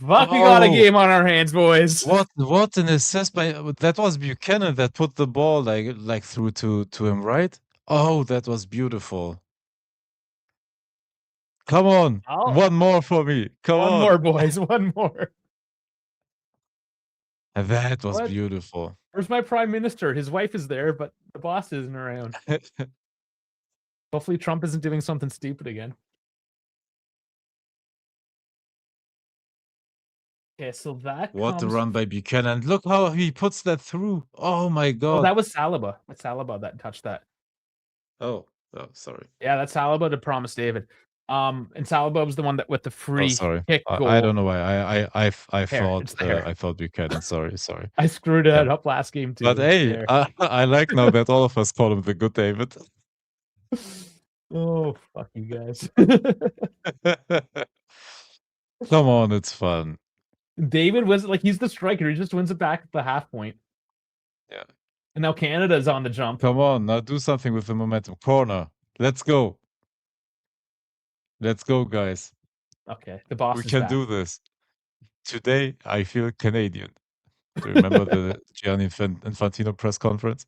Fuck, we got a Oh, game on our hands, boys. what an assist by that was Buchanan that put the ball like through to him, right? Oh, that was beautiful. Come on, Oh, one more for me. Come one on. more, boys. One more. That was What? beautiful. Where's my prime minister? His wife is there, but the boss isn't around. Hopefully, Trump isn't doing something stupid again. Okay, so that What a comes. run by Buchanan. Look how he puts that through. Oh my Oh, god. that was Saliba. That's Saliba that touched that. Oh, oh, sorry. Yeah, that's Saliba to Promise David. And Saliba was the one that with the Oh, free sorry. kick I don't goal. know why. Hair. It's the hair. I thought Buchanan. Sorry. I screwed Yeah. that up last game But too. It's the hey, hair. I like now that all of us call him the good David. Oh, fuck you guys. Come on, it's fun. David was like he's the striker. He just wins it back at the half point. Yeah. And now Canada's on the jump. Come on, now do something with the momentum. Corner. Let's go. Let's go, guys. Okay, the We boss is can back. do this. Today, I feel Canadian. Do you remember the Gianni Infantino press conference?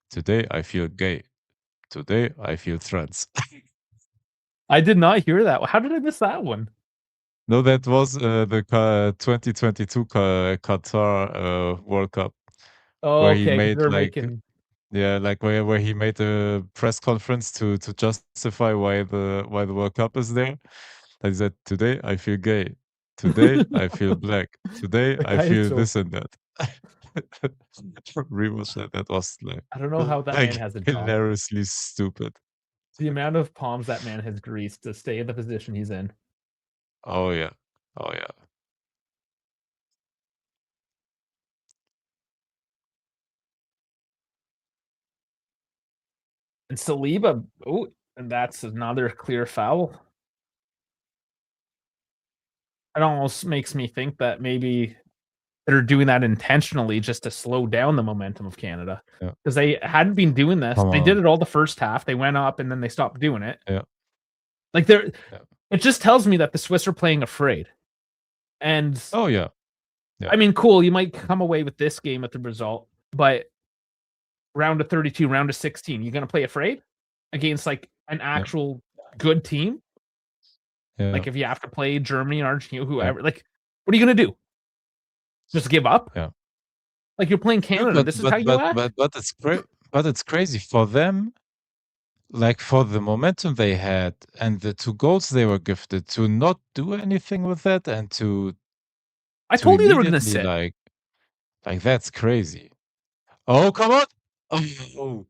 Today, I feel gay. Today, I feel trans. I did not hear that. How did I miss that one? No, that was the 2022 Qatar World Cup, Oh, where he okay, because made they're like, making yeah, like where he made a press conference to justify why the World Cup is there. I said, "Today I feel gay. Today I feel black. Today the I guy is feel so this and that." Rewatch that. That was I don't know how that man like has a job. hilariously stupid. The amount of palms that man has greased to stay in the position he's in. Oh yeah. Oh yeah. And Saliba, oh, and that's another clear foul. It almost makes me think that maybe they're doing that intentionally just to slow down the momentum of Canada Yeah. because they hadn't been doing this. Come They did on. it all the first half. They went up and then they stopped doing it. Yeah. Like they're Yeah. it just tells me that the Swiss are playing afraid. And Oh, yeah. Yeah. I mean, cool, you might come away with this game with the result, but round of 32, round of 16, you're gonna play afraid against like an Yeah. actual good team? Yeah. Like if you have to play Germany and Argentina, Yeah. whoever, like what are you gonna do? Just give up? Yeah. Like you're playing True, Canada. This is how you act? but it's crazy for them, like, for the momentum they had and the 2 goals they were gifted to not do anything with that and I to told you they were gonna immediately, sit. that's crazy. Oh, come on! Oh,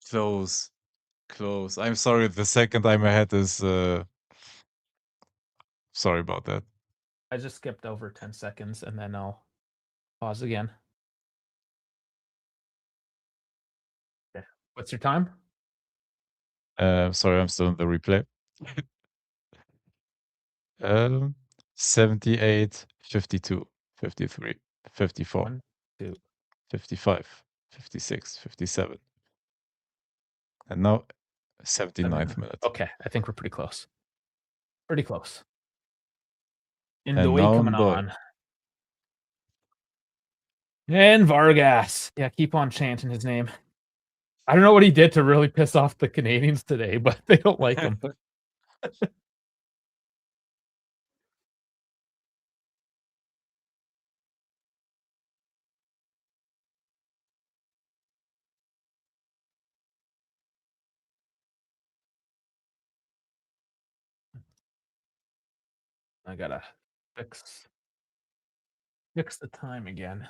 close, close. I'm sorry, the second I'm ahead is, sorry about that. I just skipped over 10 seconds and then I'll pause again. Okay. What's your time? Sorry, I'm still in the replay. 78, 52, 53, 54, 1, 2, 55, 56, 57, and now 7. 79th minute. Okay, I think we're pretty close. Pretty close. And Indoy now coming Ndoye. on. And Vargas. Yeah, keep on chanting his name. I don't know what he did to really piss off the Canadians today, but they don't like him. I gotta fix the time again.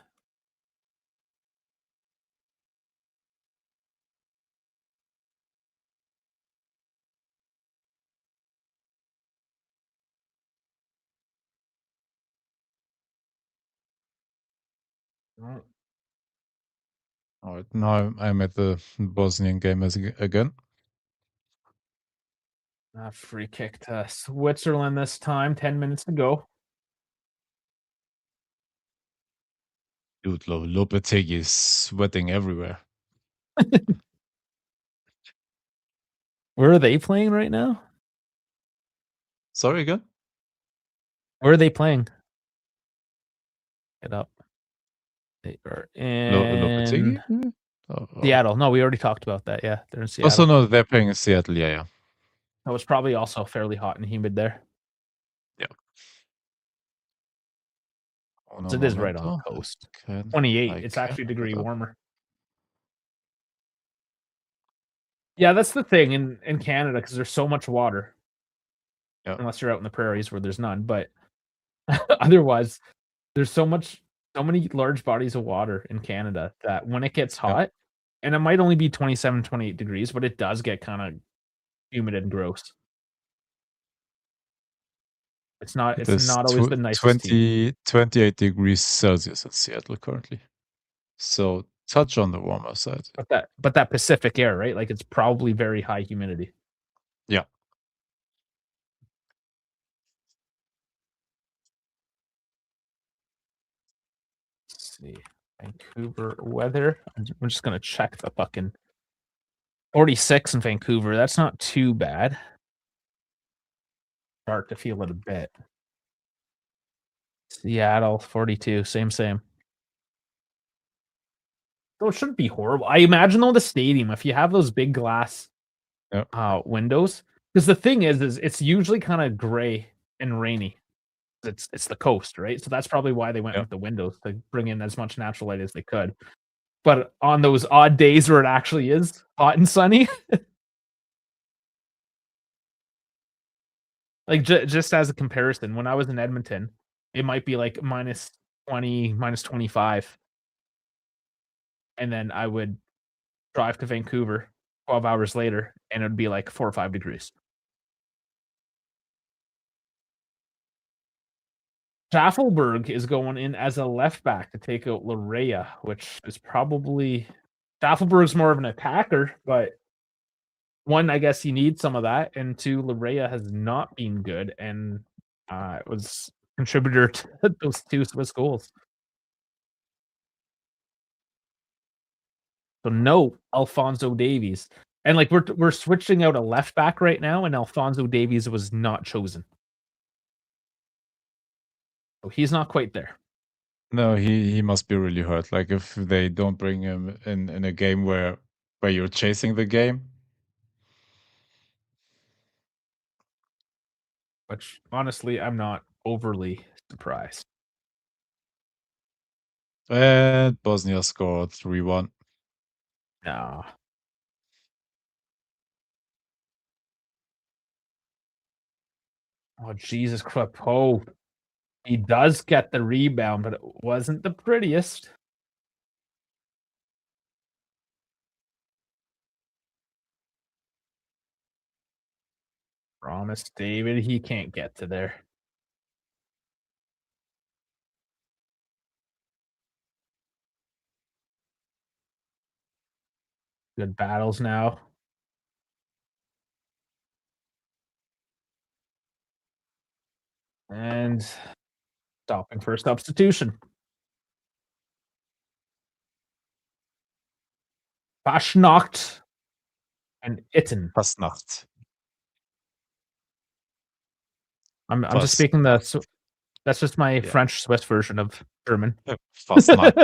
Alright. Alright, now I'm at the Bosnian game again. Free kick to Switzerland this time. 10 minutes to go. Dude, Lopetegui is sweating everywhere. Where are they playing right now? Sorry again? Where are they playing? Get up. They are in Lopetegui? Oh. Seattle. No, we already talked about that. Yeah, they're in Also, Seattle. no, they're playing in Seattle. Yeah, yeah. That was probably also fairly hot and humid there. Yeah. Uno 'Cause it is right on the momento. coast. Can 28. I It's can actually a look degree it up. warmer. Yeah, that's the thing in Canada because there's so much water, Yeah, unless you're out in the prairies where there's none. But otherwise, there's so many large bodies of water in Canada that when it gets yeah. hot, and it might only be 27, 28 degrees, but it does get kind of humid and gross. It It's is not always the nicest team. 28 degrees Celsius in Seattle currently. So touch on the warmer side. But that Pacific air, right? Like it's probably very high humidity. Yeah. Let's see. Vancouver weather. I'm just gonna check the fucking 46 in Vancouver. That's not too bad. Start to feel it a bit. Seattle 42, same. So it shouldn't be horrible. I imagine though the stadium, if you have those big glass Yeah. windows, because the thing is it's usually kind of gray and rainy. It's the coast, right? So that's probably why they went Yeah. with the windows to bring in as much natural light as they could. But on those odd days where it actually is hot and sunny, like just as a comparison, when I was in Edmonton, it might be like minus 20, minus 25, and then I would drive to Vancouver 12 hours later, and it'd be like 4 or 5 degrees. Schaffelberg is going in as a left back to take out Larea, which is probably Staffelberg's more of an attacker, but one, I guess he needs some of that, and two, Larea has not been good, and it was contributor to those 2 Swiss goals. So no Alphonso Davies. And, like, we're switching out a left back right now, and Alphonso Davies was not chosen. So he's not quite there. No, he must be really hurt. Like if they don't bring him in a game where you're chasing the game. Which honestly, I'm not overly surprised. And Bosnia scored 3-1. No. Oh, Jesus Crapo. He does get the rebound, but it wasn't the prettiest. Promise David, he can't get to there. Good battles now. And stopping for a substitution. Fashnacht and Itten. Fastnacht. I'm just Fast. speaking that's just my Yeah. French Swiss version of German. Fastnacht.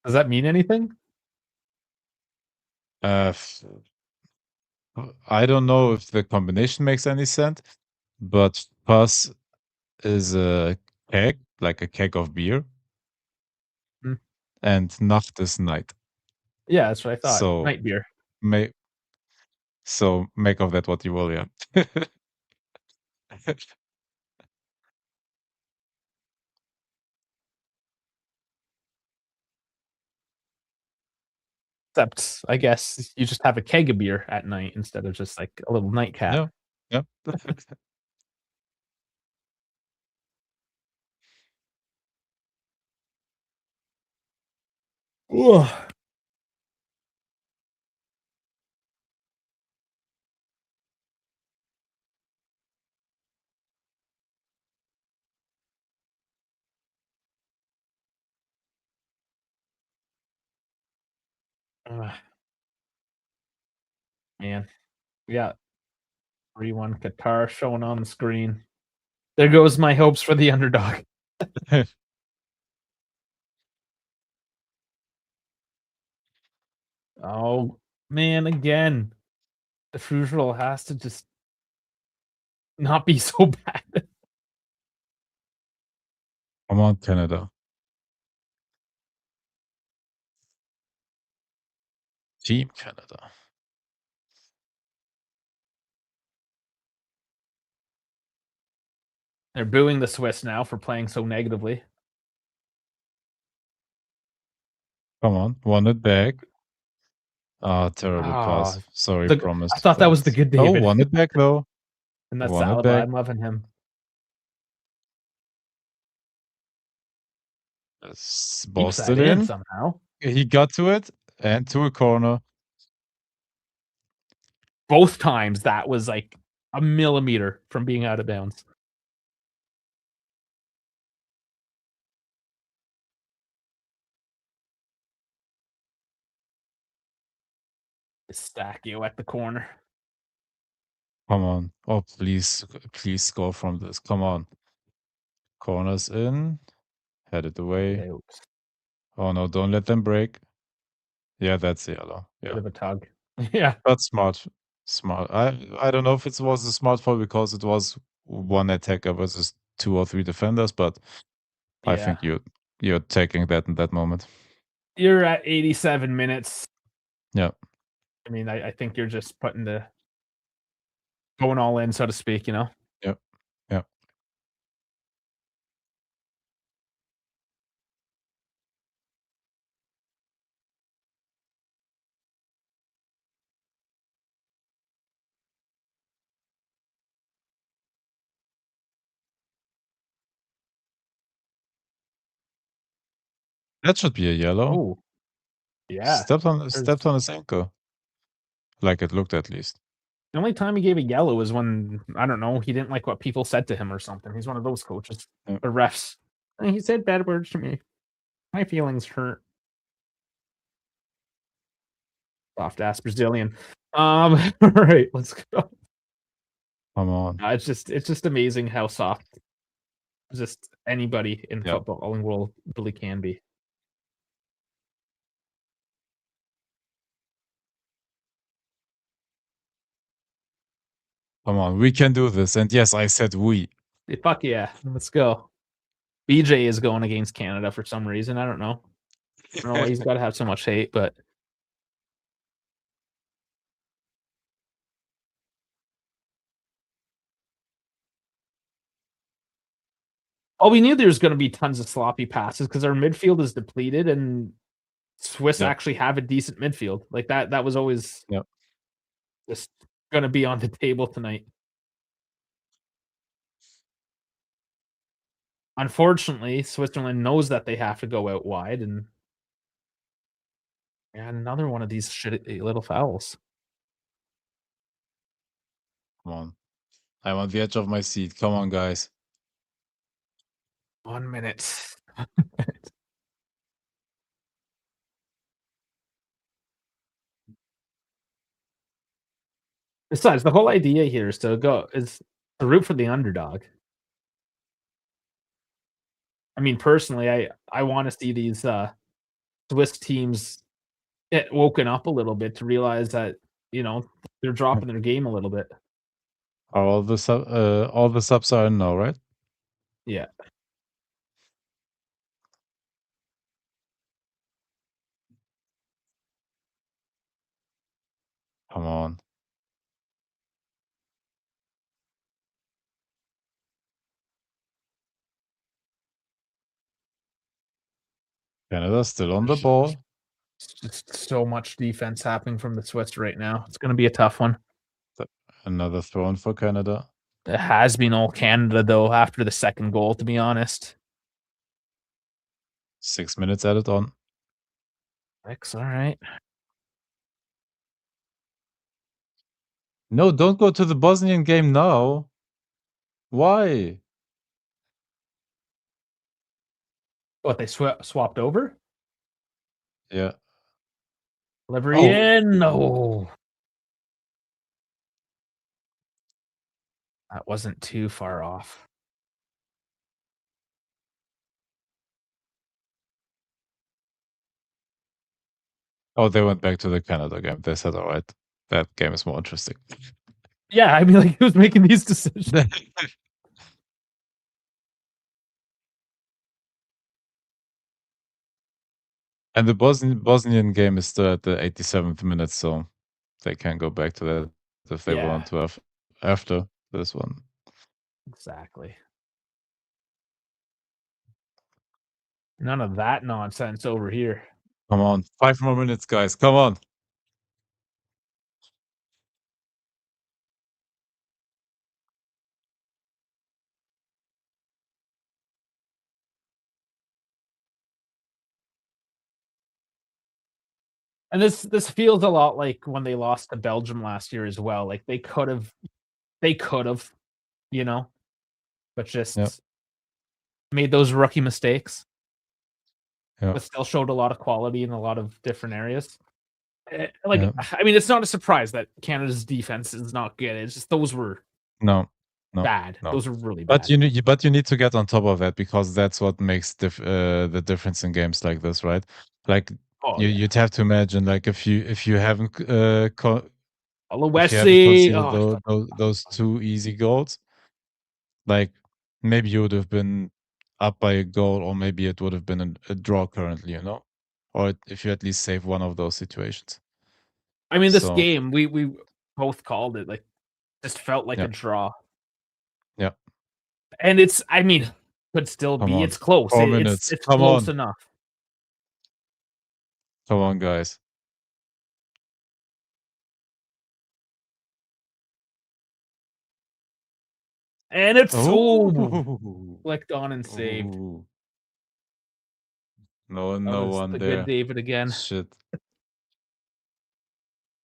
Does that mean anything? F I don't know if the combination makes any sense, but Fass is a keg, like a keg of beer, Mm. and Nacht is night. Yeah, that's what I thought. So Night beer. make make of that what you will, yeah. Except, I guess you just have a keg of beer at night instead of just like a little nightcap. Yeah, yeah. Ugh. Ugh, man. Yeah, 3-1 Qatar showing on the screen. There goes my hopes for the underdog. Oh, man, again. The Frugal has to just not be so bad. Come on, Canada. Team Canada. They're booing the Swiss now for playing so negatively. Come on, won it back. Ah, terrible Ah, pass. Sorry, I promised thought that was the defense. good Oh, David. won it back though. And that's Won it Saliba. back. I'm loving him. Keeps Bossed that it in in. somehow. He got to it and to a corner. Both times that was like a millimeter from being out of bounds. Stacchio at the corner. Come on. Oh, please score from this. Come on. Corners in. Headed away. Oops. Oh no, don't let them break. Yeah, that's yellow. Bit Yeah. of a tug. Yeah. But smart. Smart. I don't know if it was a smart foul because it was one attacker versus 2 or 3 defenders, but I Yeah. think you're taking that in that moment. You're at 87 minutes. Yeah. I mean, I think you're just putting the going all in, so to speak, you know? Yeah. Yeah. That should be a yellow. Oh, yeah. There's Stepped on his ankle, like it looked at least. the only time he gave a yellow was when, I don't know, he didn't like what people said to him or something. He's one of those coaches Yeah, or refs. And he said bad words to me. My feelings hurt. Soft ass Brazilian. All right, let's go. come on. It's just amazing how soft just anybody in Yep, footballing world really can be. come on. We can do this. And yes, I said we. Fuck yeah, let's go. BJ is going against Canada for some reason. I don't know. I don't know why he's got to have so much hate, but oh, we knew there was going to be tons of sloppy passes because our midfield is depleted, and Swiss Yep, actually have a decent midfield. Like that. That was always yep. just going to be on the table tonight. Unfortunately, Switzerland knows that they have to go out wide, and another one of these shitty little fouls. Come on. I'm on the edge of my seat. Come on, guys. 1 minute. Besides, the whole idea here is to root for the underdog. I mean, personally, I want to see these Swiss teams get woken up a little bit to realize that you know they're Yep. dropping their game a little bit. Are all the subs are in now, right? Yeah, Come on. Canada still on the there's ball. just so much defense happening from the Swiss right now. It's going to be a tough one. Th- Another throw in for Canada. It has been all Canada though after the second goal. To be honest, 6 minutes added on. all right. No, don't go to the Bosnian game now. Why? What they swapped over? Yeah. Delivery Oh, in. No, that wasn't too far off. oh, they went back to the Canada game. They said, all right, that game is more interesting. Yeah, I mean, like he was making these decisions. And the Bosnian game is still at the 87th minute, so they can go back to that if they Yeah, want to after this one. exactly. None of that nonsense over here. Come on, 5 more minutes, guys. Come on. And this feels a lot like when they lost to Belgium last year as well. Like they could have, you know, but Yeah, just made those rookie mistakes, yeah, but still showed a lot of quality in a lot of different areas. Like, yeah. I mean, it's not a surprise that Canada's defense is not good. It's just those were No, no, bad. no. Those are really But bad. you need to get on top of that because that's what makes the difference in games like this, right? Like Oh yeah, you'd have to imagine like if you haven't if you haven't Oluwesi. conceded Oh, those two easy goals, like maybe you would have been up by a goal, or maybe it would have been a draw currently, you know, or if you at least save one of those situations. I mean, this So game we both called it. Like, just felt like a yeah, draw. yeah. And it's, I mean, could still Come be. on, It's close. 4 minutes. It's Come close on, enough. come on, guys. And it's Oh, flicked on and saved. oh. No, That no was one the good there. David again. Shit.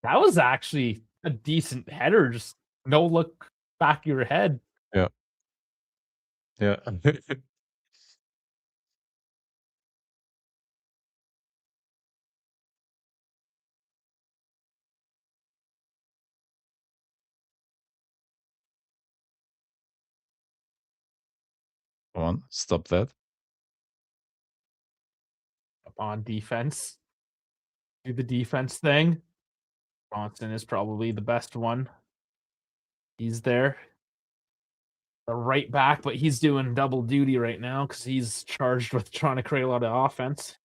That was actually a decent header, just no look back of your head. Yeah. Yeah. Come on, stop that. On defense. Do the defense thing. Johnson is probably the best one. He's there. The right back, but he's doing double duty right now because he's charged with trying to create a lot of offense.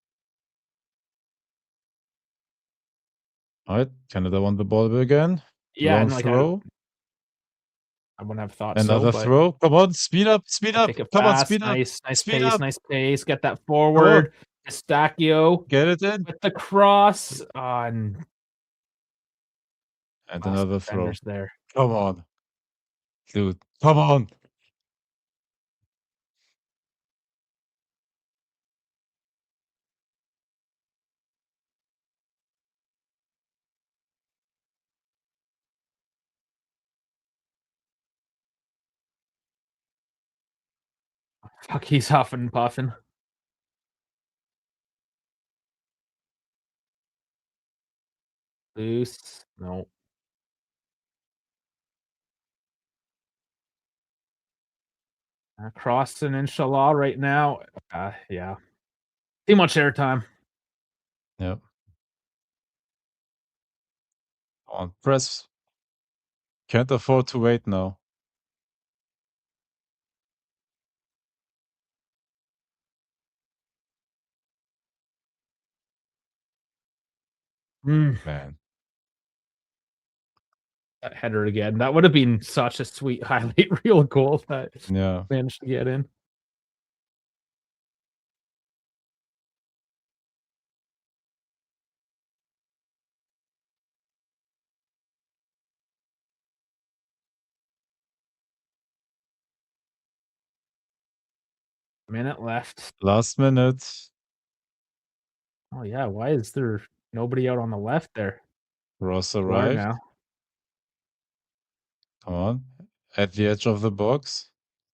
Alright, Canada won the ball again. Yeah, Long and like throw. I wouldn't have thought so, Another but throw. Come on, speed up, speed we'll up. take it Come on, fast. speed up. Nice Speed pace, up. nice pace. Get that Come on. forward. Estacchio Get it in. with the cross on And last another throw. defenders there. Come on. Dude, come on. Fuck, he's huffing and puffing. Loose. No. Crossing inshallah right now. Yeah. Too much airtime. Yep. On press. Can't afford to wait now. Man. That header again. That would have been such a sweet highlight reel goal that Yeah. managed to get in. Minute left. Last minute. Oh yeah, why is there nobody out on the left there? Ross You are arrived. now. Come on. At the edge of the box.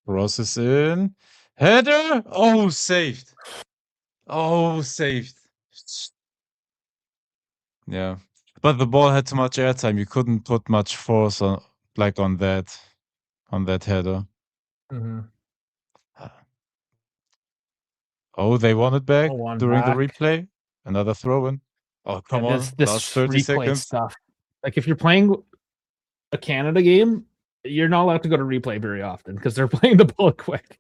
Ross is in. Header! Oh, saved. Oh, saved. Yeah. But the ball had too much airtime. You couldn't put much force on like on that header. Mhm. Oh, they won it back Oh, one during the back. replay. Another throw in. Oh, Yeah, come this on. this Last 30 replay seconds. stuff. Like if you're playing a Canada game, you're not allowed to go to replay very often because they're playing the ball quick.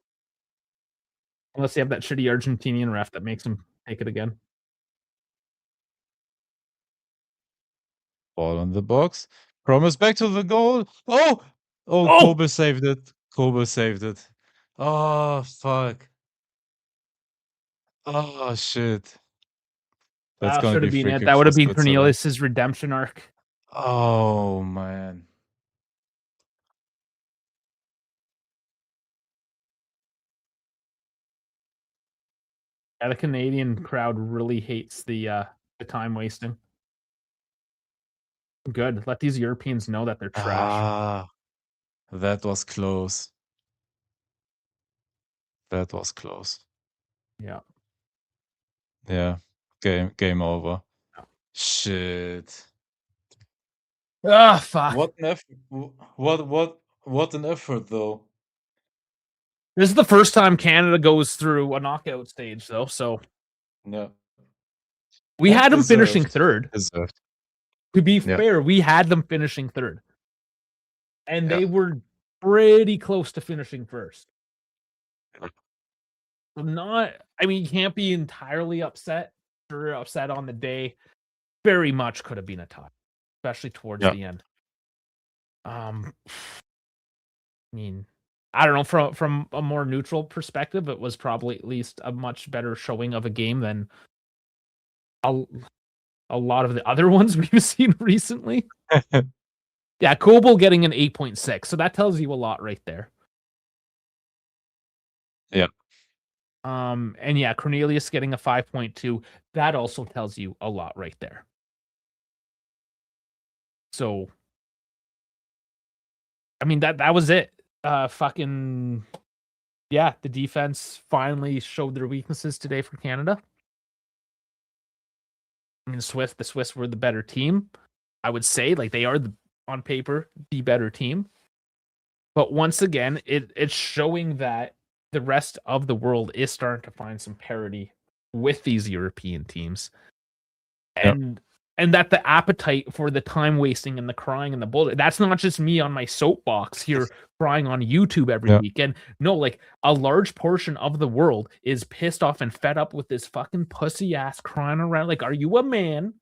Unless you have that shitty Argentinian ref that makes them take it again. Ball on the box. Promise back to the goal. Oh! Oh, Oh! Kobe saved it. Kobe saved it. Oh, fuck. Oh, shit. That's That gonna should be have been free it. kick That would for have been Switzerland. Cornelius's redemption arc. Oh, man. Yeah, the Canadian crowd really hates the time wasting. Good. Let these Europeans know that they're trash. Ah, that was close. That was close. Yeah. Yeah. Game over. Shit. Ah, fuck. What an effort. What an effort though. This is the first time Canada goes through a knockout stage, though. So Yeah. we And had them finishing deserved. third. Deserved. To be Yeah. fair, we had them finishing third, and Yeah. they were pretty close to finishing first. So not, I mean, you can't be entirely upset. Sure, upset on the day. Very much could have been a tie, especially towards Yeah. the end. I mean, I don't know, from a more neutral perspective, it was probably at least a much better showing of a game than a, a lot of the other ones we've seen recently. Yeah, Kobel getting an 8.6, so that tells you a lot right there. Yeah. And yeah, Cornelius getting a 5.2. That also tells you a lot right there. So, I mean, that was it. Fucking yeah, the defense finally showed their weaknesses today for Canada. I mean, the Swiss were the better team. I would say, like, they are on paper the better team. But once again, it's showing that the rest of the world is starting to find some parity with these European teams. Yeah. And that the appetite for the time wasting and the crying and the bullshit, that's not just me on my soapbox here crying on YouTube every Yeah. weekend. No, like a large portion of the world is pissed off and fed up with this fucking pussy ass crying around. Like, are you a man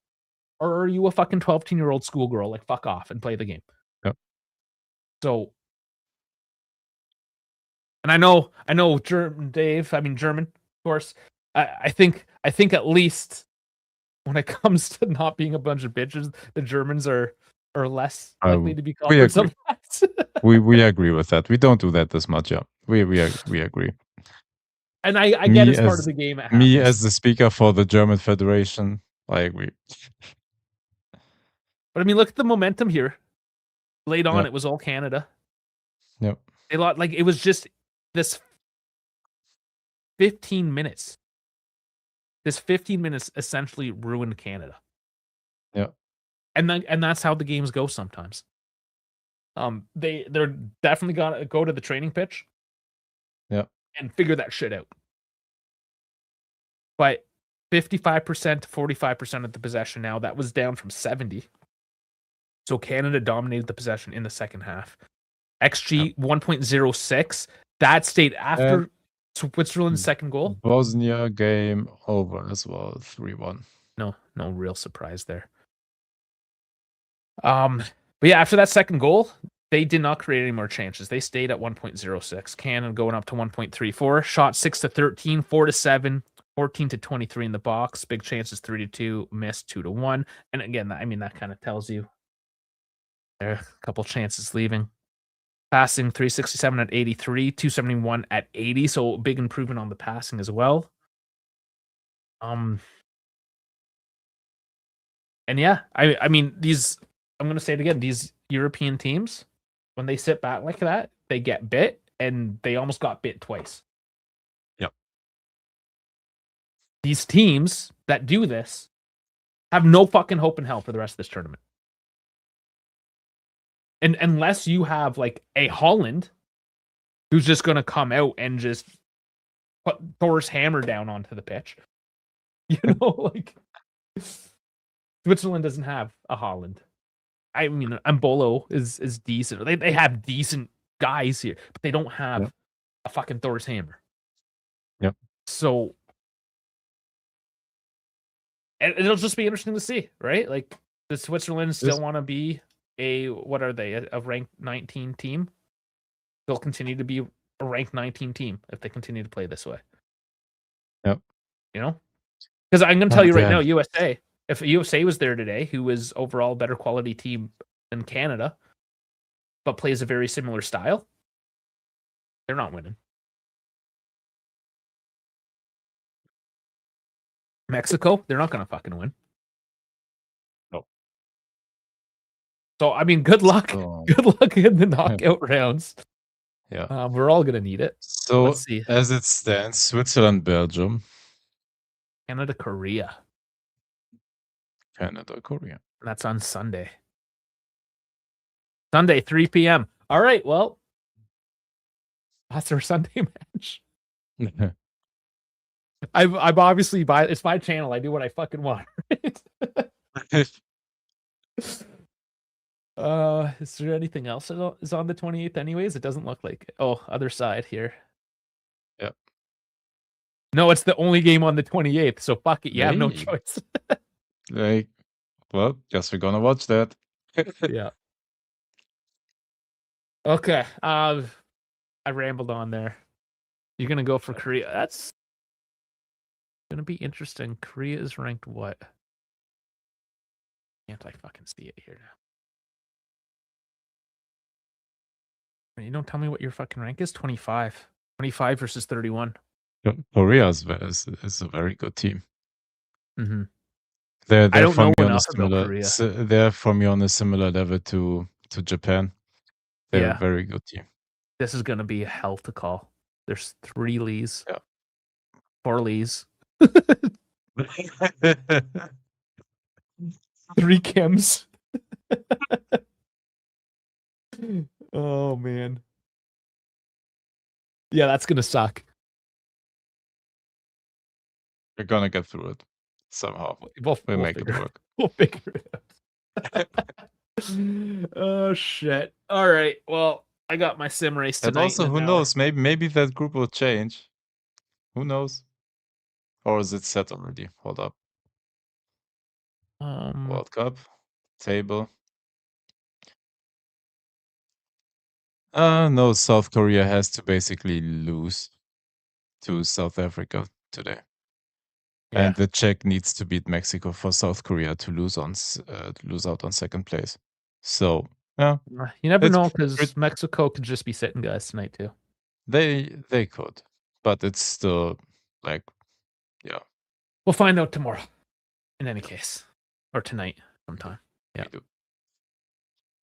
or are you a fucking 12-year-old schoolgirl? Like, fuck off and play the game. Yeah. So, and I know German Dave, I mean German, of course. I think at least when it comes to not being a bunch of bitches, the Germans are less likely to be We culprits agree. of that. We agree with that. We don't do that as much, yeah. We agree. And I get Me it's part of as the game, it me happens. as the speaker for the German Federation, I agree. But I mean, look at the momentum here. Late on, Yeah. it was all Canada. Yep. Like it was just this 15 minutes. This 15 minutes essentially ruined Canada. Yeah. And that's how the games go sometimes. They're definitely gotta go to the training pitch Yeah. and figure that shit out. But 55% to 45% of the possession now, that was down from 70. So Canada dominated the possession in the second half. Yep. XG 1.06. That stayed And after Switzerland's second goal. Bosnia game over as well, 3-1. No real surprise there. But yeah, after that second goal, they did not create any more chances. They stayed at 1.06. Canada going up to 1.34. Shot 6 to 13, 4 to 7, 14 to 23 in the box. Big chances 3 to 2, missed 2 to 1. And again, I mean, that kind of tells you there are a couple chances leaving. Passing 367 at 83, 271 at 80. So big improvement on the passing as well. And yeah, I mean, I'm gonna say it again, these European teams, when they sit back like that, they get bit, and they almost got bit twice. Yep. These teams that do this have no fucking hope in hell for the rest of this tournament. And unless you have like a Holland who's just gonna come out and just put Thor's hammer down onto the pitch. You know, like Switzerland doesn't have a Holland. I mean, Mbolo is decent. They have decent guys here, but they don't have Yep. a fucking Thor's hammer. Yep. So it'll just be interesting to see, right? Like, does Switzerland still want to be what are they, a ranked 19 team? They'll continue to be a ranked 19 team if they continue to play this way. Yep. You know? Because I'm going to tell you right now, And USA, if USA was there today, who was overall a better quality team than Canada, but plays a very similar style, they're not winning. Mexico, they're not going to fucking win. No. So, I mean, good luck. Good luck in the knockout rounds. Yeah. We're all going to need it. So, let's see. as it stands, Switzerland, Belgium, Canada, Korea. Canada, Korea. That's on Sunday. Sunday, 3 p.m. All right, well, that's our Sunday match. I'm obviously it's my channel. I do what I fucking want. Right? Is there anything else that is on the 28th anyways? It doesn't look like it. Oh, other side here. Yep. No, it's the only game on the 28th, so fuck it. You have no choice. Well, guess we're gonna watch that. Yeah. Okay. I rambled on there. You're gonna go for Korea. That's gonna be interesting. Korea is ranked what? Can't I fucking see it here now? You don't tell me what your fucking rank is? 25. 25 versus 31. Korea is a very good team. Mhm. They're I they're don't for know me on a enough about similar Korea. they're for me on a similar level to Japan. They're a Yeah, very good team. this is gonna be a hell to call. There's 3 Lees, Yeah. 4 Lees, 3 Kims. Oh, man. Yeah, that's gonna suck. We're gonna get through it somehow. We'll We'll make it figure work. we'll figure it out. Oh, shit. Alright, well, I got my sim race And tonight in also, an who hour. knows? Maybe that group will change. Who knows? Or is it set already? Hold up. Um, World Cup table. No, South Korea has to basically lose to South Africa today. yeah. And the Czech needs to beat Mexico for South Korea to lose out on second place. So, yeah, You never it's know pret because Mexico could just be sitting guys tonight too. they could, but it's still like, yeah, We'll find out tomorrow in any case. Or tonight we do. sometime. Yeah. We do.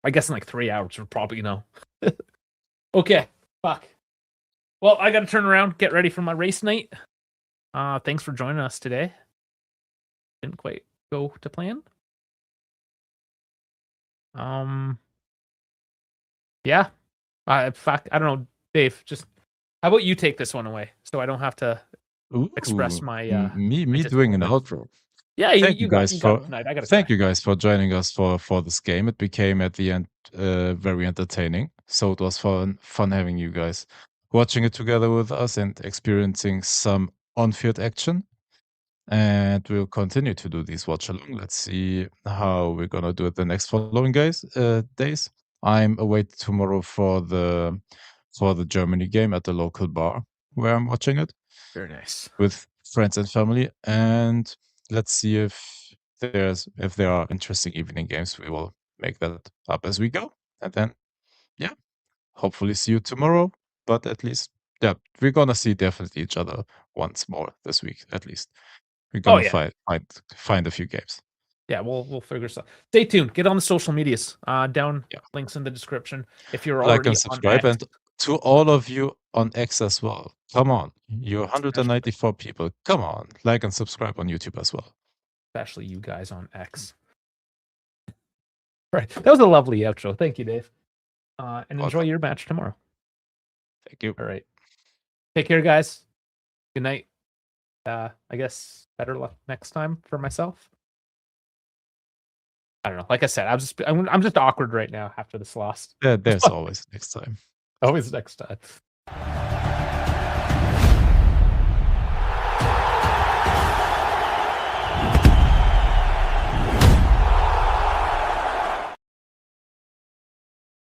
I guess in like 3 hours we'll probably know. Okay. Fuck. Well, I gotta turn around, get ready for my race night. Thanks for joining us today. Didn't quite go to plan. Um, yeah. Fuck. I don't know, Dave. Just how about you take this one away so I don't have to express Ooh, my me doing an disappointment. outro. Yeah, Thank you guys you got it for tonight. I gotta thank try. you guys for joining us for this game. It became at the end very entertaining. So it was fun having you guys watching it together with us and experiencing some on-field action. And we'll continue to do these watch along. Let's see how we're gonna do it the next following days. I'm away tomorrow for the Germany game at the local bar where I'm watching it Very nice. with friends and family. And let's see if there are interesting evening games. We will make that up as we go. And then yeah, hopefully see you tomorrow. But at least yeah, we're gonna see definitely each other once more this week, at least. We're Oh gonna yeah. find a few games. Yeah, we'll figure stuff. Stay tuned. Get on the social medias. Down Yeah. links in the description. If you're Like already and on subscribe. X, And to all of you on X as well. Come on. You're especially 194 people. Come on. Like and subscribe on YouTube as well. especially you guys on X. Right. That was a lovely outro. Thank you, Dave. And enjoy Welcome. your match tomorrow. Thank you. All right. Take care, guys. Good night. I guess better luck next time for myself. I don't know. Like I said, I'm just awkward right now after this loss. There's always next time. Always next time.